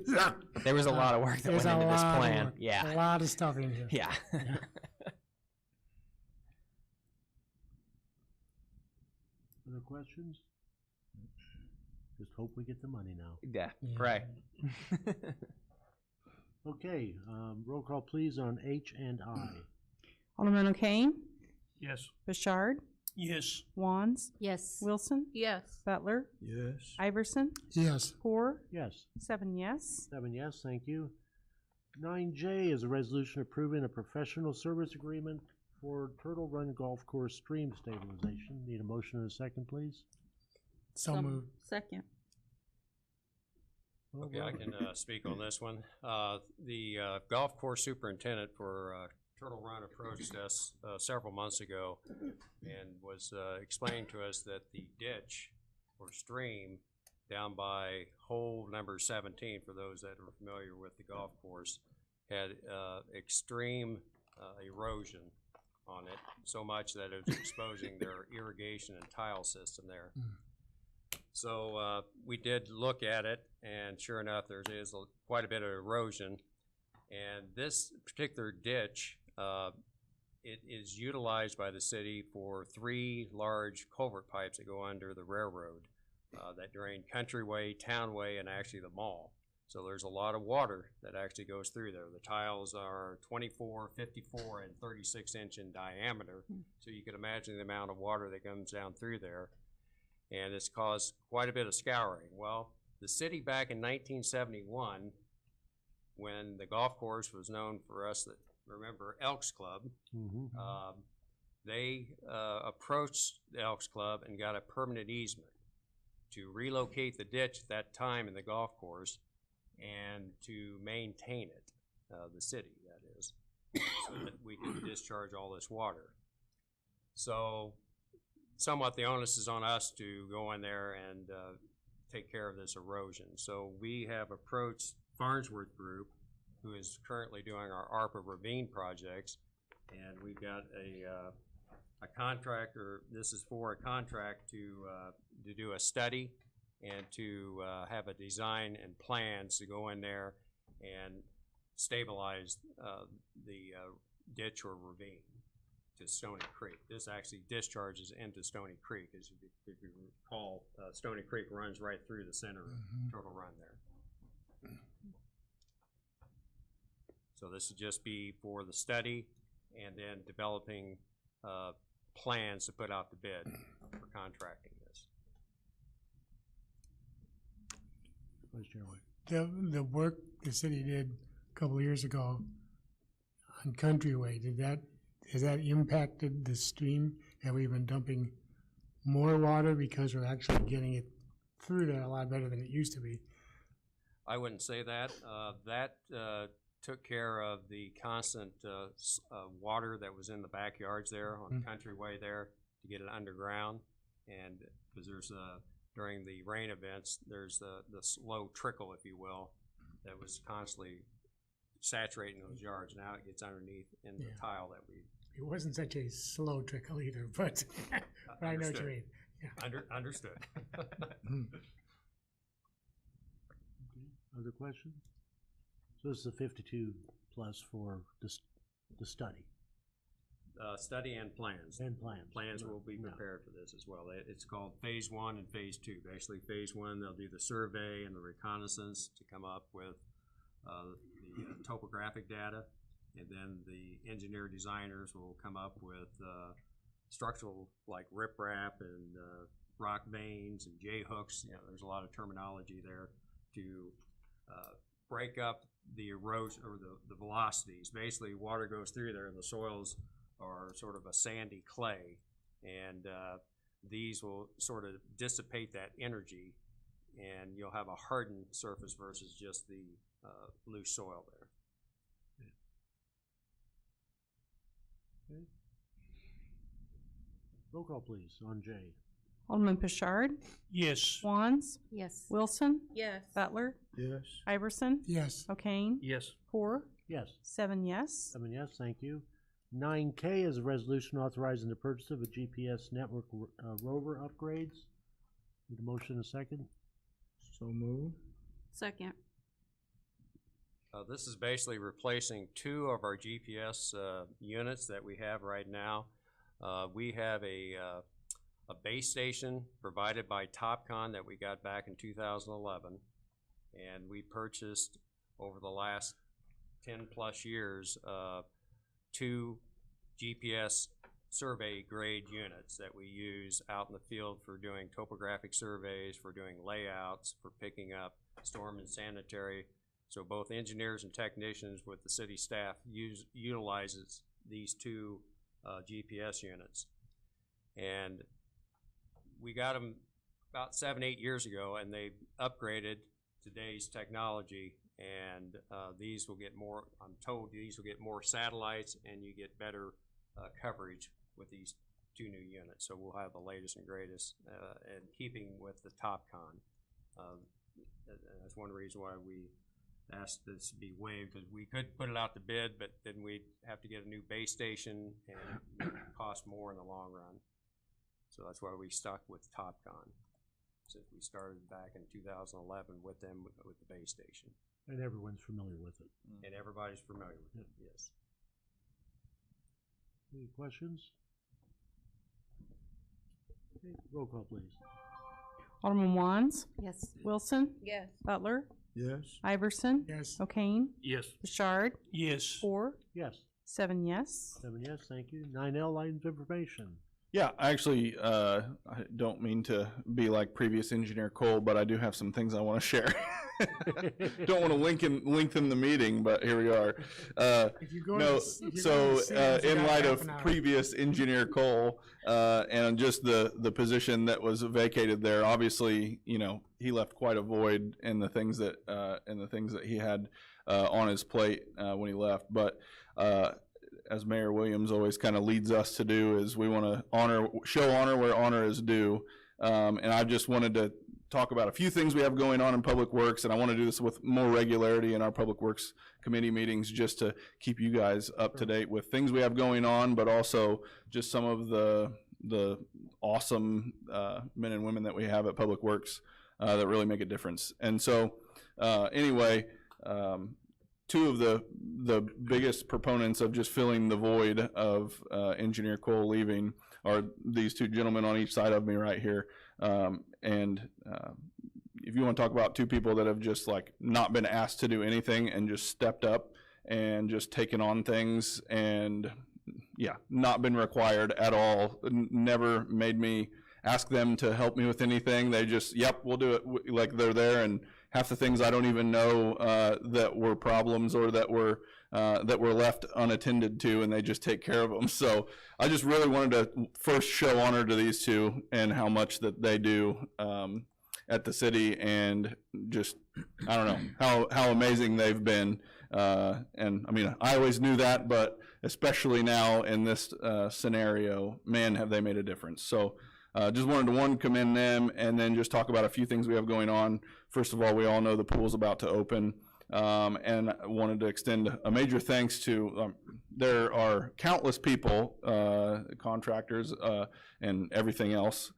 There was a lot of work that went into this plan. Yeah. A lot of stuff in here. Yeah. Other questions? Just hope we get the money now. Yeah. Right. Okay, roll call please on H and I. Alderman O'Kane, Yes. Bouchard, Yes. Wands, Yes. Wilson, Yes. Butler, Yes. Iverson, Yes. Hoare, Yes. 7 yes. 7 yes, thank you. 9J is a resolution approving a professional service agreement for Turtle Run Golf Course stream stabilization. Need a motion and a second, please? So moved. Second. Okay, I can speak on this one. The golf course superintendent for Turtle Run approached us several months ago and was explaining to us that the ditch or stream down by hole number 17, for those that are familiar with the golf course, had extreme erosion on it, so much that it was exposing their irrigation and tile system there. So we did look at it, and sure enough, there is quite a bit of erosion. And this particular ditch, it is utilized by the city for 3 large culvert pipes that go under the railroad that drain Countryway, Townway, and actually the mall. So there's a lot of water that actually goes through there. The tiles are 24, 54, and 36-inch in diameter. So you can imagine the amount of water that comes down through there. And it's caused quite a bit of scouring. Well, the city back in 1971, when the golf course was known for us that remember Elks Club, they approached the Elks Club and got a permanent easement to relocate the ditch at that time in the golf course and to maintain it, the city, that is, so that we could discharge all this water. So somewhat the onus is on us to go in there and take care of this erosion. So we have approached Farnsworth Group, who is currently doing our ARPA ravine projects, and we've got a contractor. This is for a contract to do a study and to have a design and plans to go in there and stabilize the ditch or ravine to Stony Creek. This actually discharges into Stony Creek. As if you recall, Stony Creek runs right through the center of Turtle Run there. So this would just be for the study and then developing plans to put out the bid for contracting this. Vice Chair White. The work the city did a couple of years ago on Countryway, has that impacted the stream? Have we been dumping more water because we're actually getting it through there a lot better than it used to be? I wouldn't say that. That took care of the constant water that was in the backyards there on Countryway there to get it underground. And because there's during the rain events, there's the slow trickle, if you will, that was constantly saturating those yards. Now it gets underneath in the tile that we. It wasn't such a slow trickle either, but I know what you mean. Yeah. Understood. Other questions? So this is a 52 plus for the study. Study and plans. And plans. Plans will be prepared for this as well. It's called Phase 1 and Phase 2. Basically, Phase 1, they'll do the survey and the reconnaissance to come up with the topographic data, and then the engineer designers will come up with structural, like riprap and rock veins and J-hooks. You know, there's a lot of terminology there to break up the erosion or the velocities. Basically, water goes through there and the soils are sort of a sandy clay, And these will sort of dissipate that energy, and you'll have a hardened surface versus just the loose soil there. Roll call, please, on J. Alderman Picard, Yes. Wands, Yes. Wilson, Yes. Butler, Yes. Iverson, Yes. O'Kane, Yes. Poor, Yes. 7 yes. 7 yes, thank you. 9K is a resolution authorizing the purchase of a GPS network rover upgrades. Need a motion and a second? So move. Second. This is basically replacing 2 of our GPS units that we have right now. We have a base station provided by Topcon that we got back in 2011, and we purchased over the last 10+ years 2 GPS survey grade units that we use out in the field for doing topographic surveys, for doing layouts, for picking up storm and sanitary. So both engineers and technicians with the city staff utilizes these 2 GPS units. And we got them about 7-8 years ago, and they upgraded today's technology, and these will get more, I'm told these will get more satellites, and you get better coverage with these 2 new units. So we'll have the latest and greatest, and keeping with the Topcon. That's one reason why we asked this to be waived, because we could put it out to bid, but then we'd have to get a new base station, and it would cost more in the long run. So that's why we stuck with Topcon, since we started back in 2011 with them with the base station. And everyone's familiar with it. And everybody's familiar with it, yes. Any questions? Okay, roll call, please. Alderman Wands, Yes. Wilson, Yes. Butler, Yes. Iverson, Yes. O'Kane, Yes. Picard, Yes. Poor, Yes. 7 yes. 7 yes, thank you. 9L, items of information. Yeah, actually, I don't mean to be like previous engineer Cole, but I do have some things I want to share. Don't want to lengthen the meeting, but here we are. If you go No, to the- if you go to so the Sands, you in got light half of an hour. previous engineer Cole and just the position that was vacated there, obviously, you know, he left quite a void in the things that he had on his plate when he left. But as Mayor Williams always kind of leads us to do, is we want to show honor where honor is due. And I just wanted to talk about a few things we have going on in Public Works, and I want to do this with more regularity in our Public Works Committee meetings, just to keep you guys up to date with things we have going on, but also just some of the awesome men and women that we have at Public Works that really make a difference. And so anyway, 2 of the biggest proponents of just filling the void of Engineer Cole leaving are these 2 gentlemen on each side of me right here. If you want to talk about 2 people that have just like not been asked to do anything and just stepped up and just taken on things and not been required at all, never made me ask them to help me with anything. They just, yep, we'll do it. Like they're there, and half the things I don't even know that were problems or that were left unattended to, and they just take care of them. So I just really wanted to first show honor to these 2 and how much that they do at the city, and just, I don't know, how amazing they've been. And I mean, I always knew that, but especially now in this scenario, man, have they made a difference. So just wanted to commend them, and then just talk about a few things we have going on. First of all, we all know the pool's about to open, and I wanted to extend a major thanks to, there are countless people, contractors, and everything else,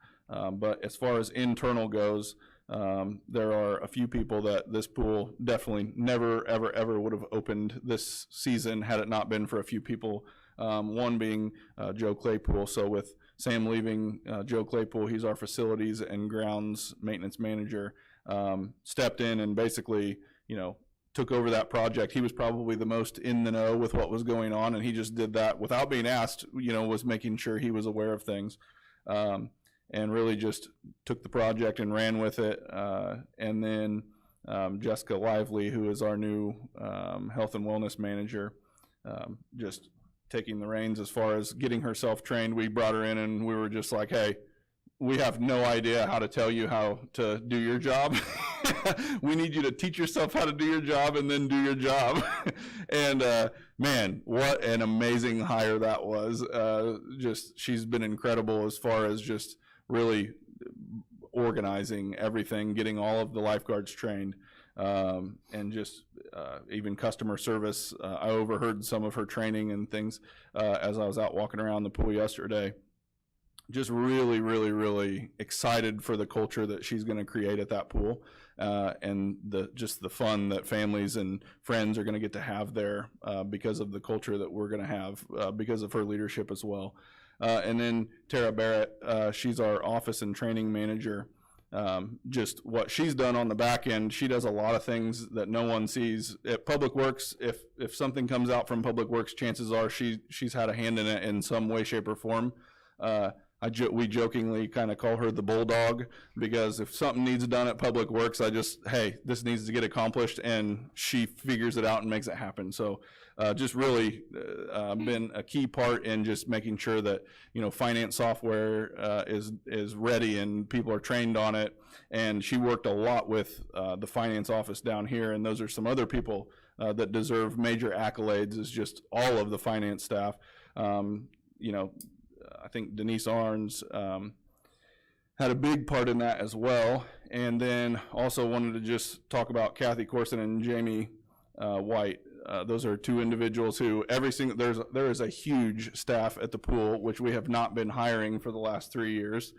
but as far as internal goes, there are a few people that this pool definitely never, ever, ever would have opened this season had it not been for a few people. One being Joe Claypool. So with Sam leaving, Joe Claypool, he's our facilities and grounds maintenance manager, stepped in and basically, you know, took over that project. He was probably the most in the know with what was going on, and he just did that without being asked, you know, was making sure he was aware of things, and really just took the project and ran with it. And then Jessica Lively, who is our new health and wellness manager, just taking the reins as far as getting herself trained. We brought her in and we were just like, hey, we have no idea how to tell you how to do your job. We need you to teach yourself how to do your job and then do your job. And man, what an amazing hire that was. Just, she's been incredible as far as just really organizing everything, getting all of the lifeguards trained, and just even customer service. I overheard some of her training and things as I was out walking around the pool yesterday. Just really, really, really excited for the culture that she's going to create at that pool, and just the fun that families and friends are going to get to have there because of the culture that we're going to have because of her leadership as well. And then Tara Barrett, she's our office and training manager. Just what she's done on the back end, she does a lot of things that no one sees at Public Works. If something comes out from Public Works, chances are she's had a hand in it in some way, shape, or form. We jokingly kind of call her the bulldog, because if something needs done at Public Works, hey, this needs to get accomplished, and she figures it out and makes it happen. So just really been a key part in just making sure that, finance software is ready and people are trained on it. And she worked a lot with the finance office down here, and those are some other people that deserve major accolades, is just all of the finance staff. I think Denise Arns had a big part in that as well. And then also wanted to just talk about Kathy Corson and Jamie White. Those are two individuals who there is a huge staff at the pool, which we have not been hiring for the last 3 years.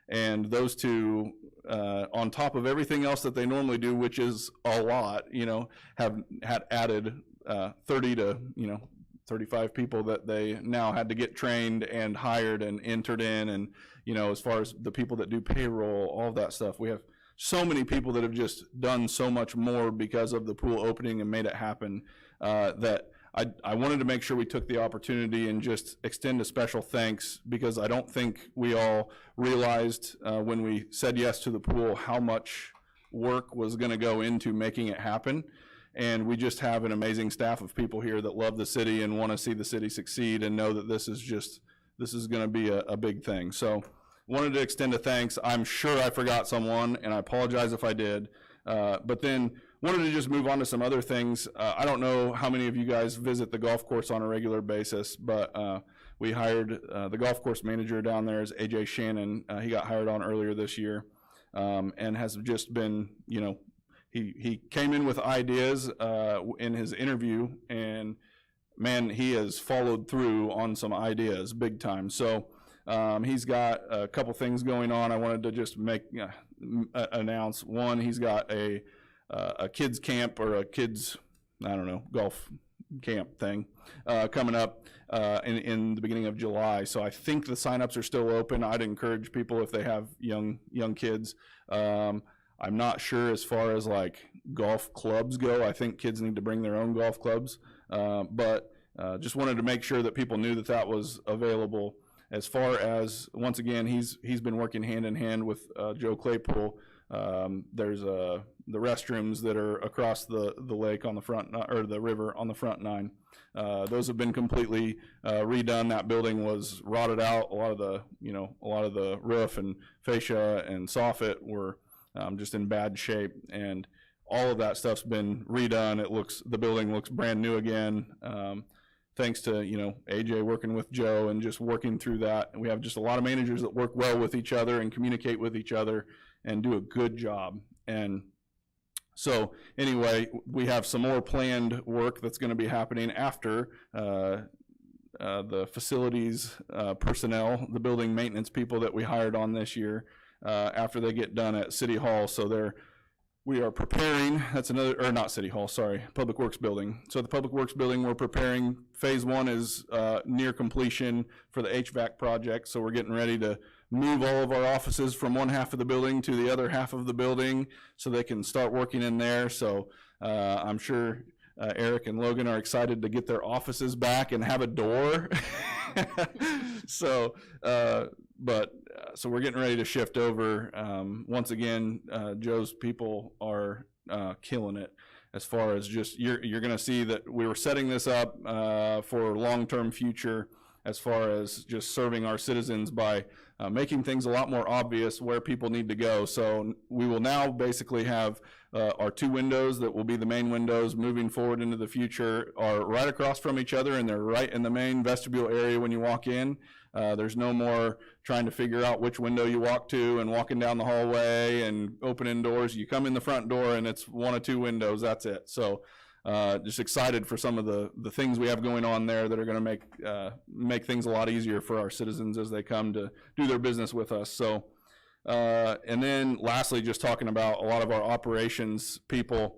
And those two, on top of everything else that they normally do, which is a lot, have had added 30 to 35 people that they now had to get trained and hired and entered in. And, as far as the people that do payroll, all of that stuff, we have so many people that have just done so much more because of the pool opening and made it happen, that I wanted to make sure we took the opportunity and just extend a special thanks, because I don't think we all realized when we said yes to the pool how much work was going to go into making it happen. And we just have an amazing staff of people here that love the city and want to see the city succeed and know that this is going to be a big thing. So wanted to extend a thanks. I'm sure I forgot someone, and I apologize if I did. But then wanted to just move on to some other things. I don't know how many of you guys visit the golf course on a regular basis, but we hired the golf course manager down there is AJ Shannon. He got hired on earlier this year, and has just been, he came in with ideas in his interview, and man, he has followed through on some ideas big time. So he's got a couple things going on. I wanted to just announce one. He's got a kids camp, or a kids, golf camp thing coming up in the beginning of July. So I think the signups are still open. I'd encourage people, if they have young kids. I'm not sure as far as like golf clubs go. I think kids need to bring their own golf clubs, but just wanted to make sure that people knew that was available. As far as, once again, he's been working hand in hand with Joe Claypool. There's the restrooms that are across the lake on the front, or the river on the front nine. Those have been completely redone. That building was rotted out. A lot of the roof and fascia and soffit were just in bad shape, and all of that stuff's been redone. The building looks brand new again, thanks to AJ working with Joe and just working through that. And we have just a lot of managers that work well with each other and communicate with each other and do a good job. And so anyway, we have some more planned work that's going to be happening after the facilities personnel, the building maintenance people that we hired on this year, after they get done at City Hall. So we are preparing, not City Hall, sorry, Public Works Building. So the Public Works Building, we're preparing, phase 1 is near completion for the HVAC project. So we're getting ready to move all of our offices from one half of the building to the other half of the building so they can start working in there. So I'm sure Eric and Logan are excited to get their offices back and have a door. So we're getting ready to shift over. Once again, Joe's people are killing it. as far as just, you're gonna see that we were setting this up, for long-term future as far as just serving our citizens by, making things a lot more obvious where people need to go. So we will now basically have, our two windows that will be the main windows moving forward into the future are right across from each other, and they're right in the main vestibule area when you walk in. There's no more trying to figure out which window you walk to and walking down the hallway and opening doors. You come in the front door and it's one of two windows, that's it. So just excited for some of the things we have going on there that are going to make things a lot easier for our citizens as they come to do their business with us. So, and then lastly, just talking about a lot of our operations people,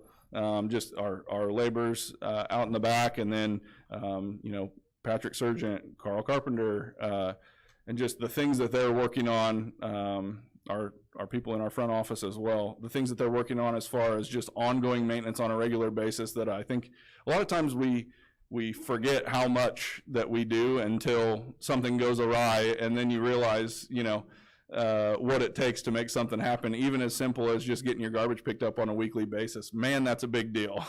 just our laborers out in the back, and then, you know, Patrick Sargent, Carl Carpenter, and just the things that they're working on, our people in our front office as well, the things that they're working on as far as just ongoing maintenance on a regular basis that I think a lot of times we forget how much that we do until something goes awry, and then you realize, you know, what it takes to make something happen, even as simple as just getting your garbage picked up on a weekly basis. Man, that's a big deal.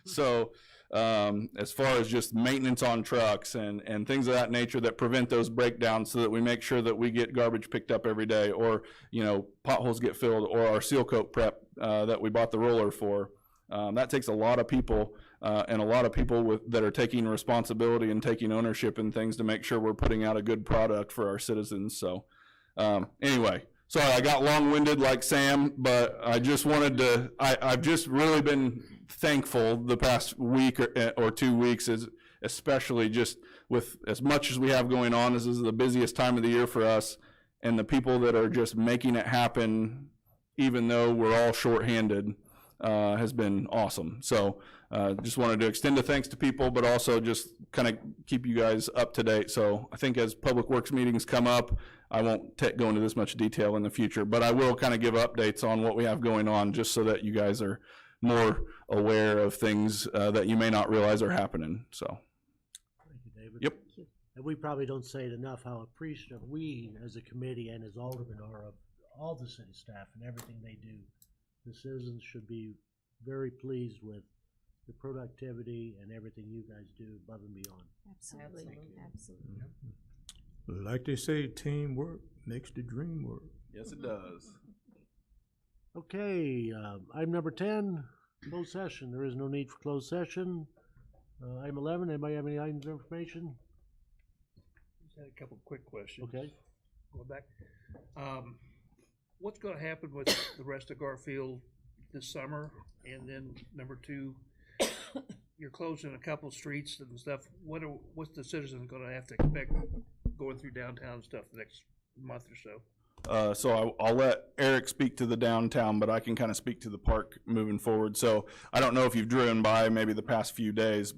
So, as far as just maintenance on trucks and things of that nature that prevent those breakdowns, so that we make sure that we get garbage picked up every day, or, you know, potholes get filled, or our seal coat prep that we bought the roller for. That takes a lot of people, and a lot of people that are taking responsibility and taking ownership in things to make sure we're putting out a good product for our citizens. So anyway, sorry I got long-winded like Sam, but I just wanted to, I've just really been thankful the past week or 2 weeks, especially just with as much as we have going on. This is the busiest time of the year for us, and the people that are just making it happen, even though we're all shorthanded, has been awesome. So just wanted to extend a thanks to people, but also just kind of keep you guys up to date. So I think as Public Works meetings come up, I won't go into this much detail in the future, but I will kind of give updates on what we have going on, just so that you guys are more aware of things that you may not realize are happening. So, Thank you, David. Yep. And we probably don't say it enough how appreciative we as a committee and as aldermen are of all the city staff and everything they do. The citizens should be very pleased with the productivity and everything you guys do above and beyond. Absolutely, absolutely. Like they say, teamwork makes the dream work. yes, it does. Okay, item number 10, closed session. There is no need for closed session. Item 11, anybody have any items of information? Just had a couple quick questions. Okay. Going back. What's gonna happen with the rest of Garfield this summer? And then number two, you're closing a couple streets and stuff. What's the citizens gonna have to expect going through downtown and stuff the next month or so? So I'll let Eric speak to the downtown, but I can kind of speak to the park moving forward. So I don't know if you've driven by maybe the past few days.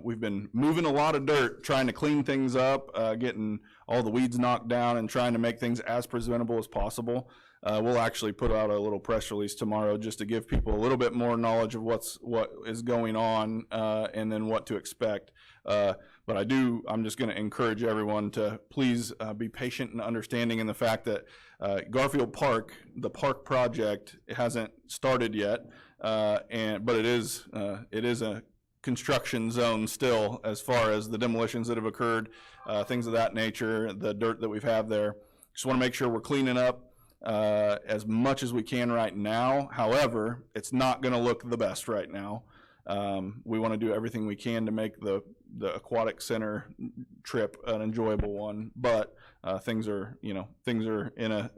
We've been moving a lot of dirt, trying to clean things up, getting all the weeds knocked down, and trying to make things as presentable as possible. We'll actually put out a little press release tomorrow just to give people a little bit more knowledge of what is going on, and then what to expect. But I'm just going to encourage everyone to please be patient and understanding in the fact that Garfield Park, the park project, it hasn't started yet, but it is a construction zone still, as far as the demolitions that have occurred, things of that nature, the dirt that we've had there. Just want to make sure we're cleaning up as much as we can right now. However, it's not going to look the best right now. We want to do everything we can to make the aquatic center trip an enjoyable one, but things are in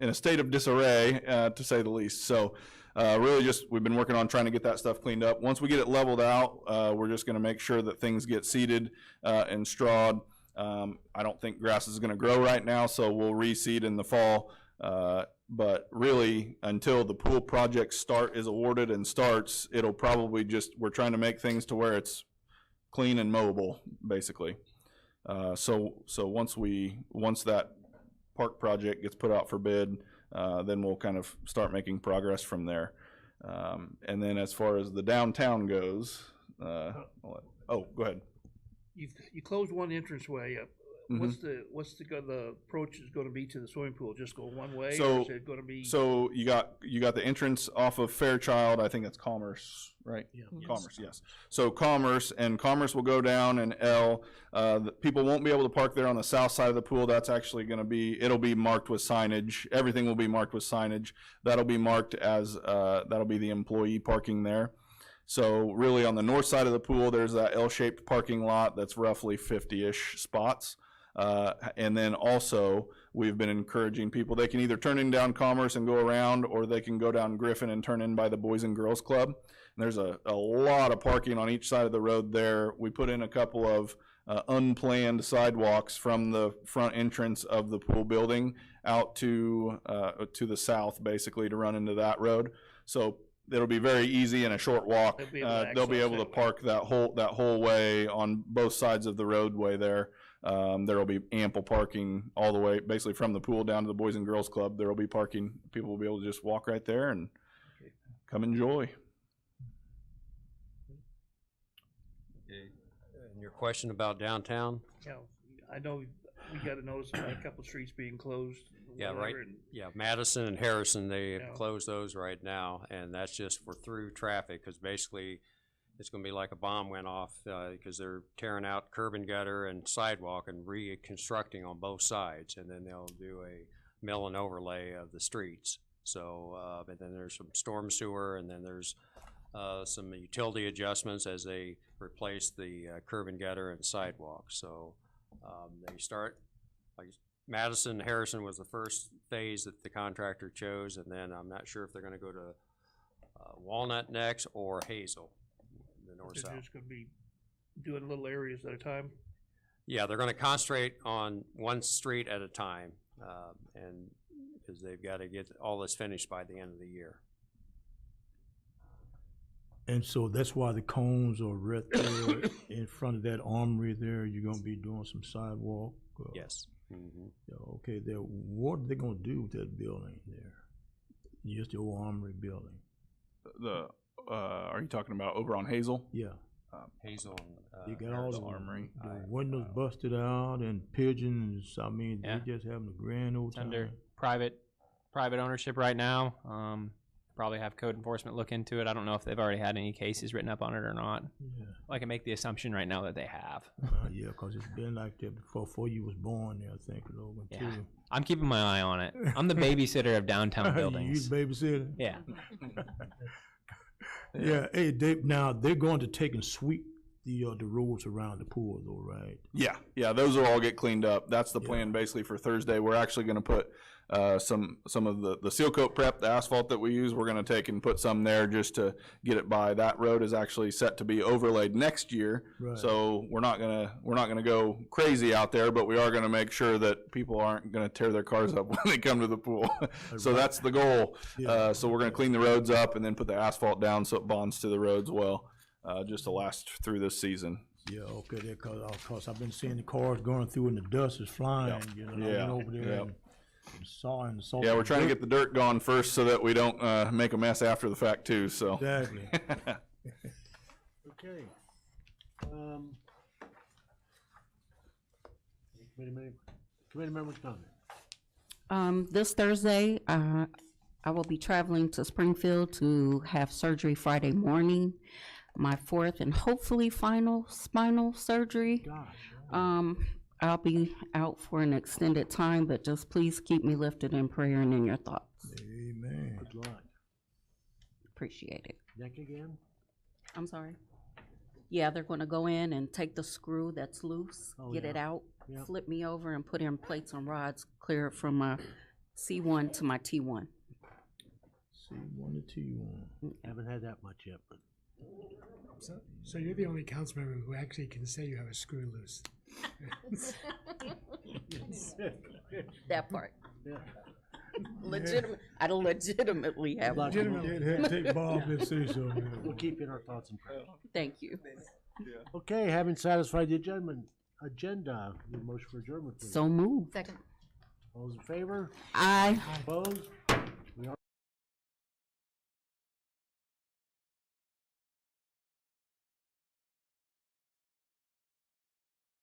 a state of disarray, to say the least. So really just, we've been working on trying to get that stuff cleaned up. Once we get it leveled out, we're just going to make sure that things get seeded and strawed. I don't think grass is going to grow right now, so we'll reseed in the fall. But really, until the pool project is awarded and starts, it'll probably we're trying to make things to where it's clean and mowable, basically. So once that park project gets put out for bid, then we'll kind of start making progress from there. And then as far as the downtown goes, go ahead. You closed one entranceway up what's the approach is gonna be to the swimming pool? Just go one way, So- or is it gonna be? So you got the entrance off of Fairchild. I think it's Commerce, right? Yeah. Commerce, yes. So Commerce will go down, and people won't be able to park there on the south side of the pool. That's actually going to be, it'll be marked with signage. Everything will be marked with signage. That'll be marked as, that'll be the employee parking there. So really on the north side of the pool, there's that L-shaped parking lot that's roughly 50-ish spots. And then also, we've been encouraging people, they can either turn in down Commerce and go around, or they can go down Griffin and turn in by the Boys and Girls Club. And there's a lot of parking on each side of the road there. We put in a couple of unplanned sidewalks from the front entrance of the pool building out to the south, basically, to run into that road. So it'll be very easy and a short walk. They'll be able to park that whole way on both sides of the roadway there. There'll be ample parking all the way, basically from the pool down to the Boys and Girls Club. There'll be parking. People will be able to just walk right there and come enjoy. And your question about downtown? Yeah, I know we got a notice about a couple streets being closed. Yeah, whatever, right. and- Yeah, Madison and Harrison, they Yeah. have closed those right now, and that's just for through traffic, because basically it's gonna be like a bomb went off, because they're tearing out curb and gutter and sidewalk and reconstructing on both sides, and then they'll do a mill and overlay of the streets. So, and then there's some storm sewer, and then there's some utility adjustments as they replace the curb and gutter and sidewalk. So, they start, like, Madison, Harrison was the first phase that the contractor chose, and then I'm not sure if they're gonna go to Walnut next or Hazel, the north They're south. just gonna be doing little areas at a time. Yeah, they're gonna concentrate on one street at a time, and because they've gotta get all this finished by the end of the year. And so that's why the cones are right there in front of that armory there. You're gonna be doing some sidewalk. Yes. Yeah, okay, there, what are they gonna do with that building there? Just the old armory building? Are you talking about over on Hazel? Yeah. Hazel and, You got all the the armory. the windows busted out and pigeons. I mean, Yeah. they just having a grand old It's time. under private ownership right now. Probably have code enforcement look into it. I don't know if they've already had any cases written up on it or not. Yeah, I can make the assumption right now that they have. yeah, cause it's been like that before you was born there, I think, Logan, Yeah. too. I'm keeping my eye on it. I'm the babysitter of downtown You buildings. babysitter? Yeah. Yeah, hey, they're going to take and sweep the roads around the pool though, right? Yeah, those will all get cleaned up. That's the plan basically for Thursday. We're actually going to put some of the seal coat prep, the asphalt that we use. We're going to take and put some there just to get it by. That road is actually set to be overlaid next year, Right. so we're not gonna go crazy out there, but we are going to make sure that people aren't going to tear their cars up when they come to the pool. So that's the goal. Yeah. So we're going to clean the roads up and then put the asphalt down so it bonds to the roads well, just to last through this season. Yeah, okay, there, cause I've been seeing the cars going through and the dust is flying, you know, I Yeah, went over there yeah. and saw and saw. Yeah, we're the trying to dirt. get the dirt gone first so that we don't make a mess after the fact too, so. Exactly. Okay. Committee members' comment. This Thursday, I will be traveling to Springfield to have surgery Friday morning, my fourth and hopefully final spinal surgery. Gosh. I'll be out for an extended time, but just please keep me lifted in prayer and in your thoughts. Amen. Good luck. Appreciate it. Neck again? I'm sorry. Yeah, they're gonna go in and take the screw that's loose, Oh, get it yeah. out, Yep. flip me over and put in plates and rods, clear it from my C1 to my T1. C1 to T1. Haven't had that much yet, but. So you're the only council member who actually can say you have a screw loose. That part. Yeah. I don't legitimately have one. Take Bob and say so. We'll keep you in our thoughts and prayers. Thank you. Okay, having satisfied the agenda, need a motion for adjournment, please. So moved. Second. All those in favor? Aye. Opposed?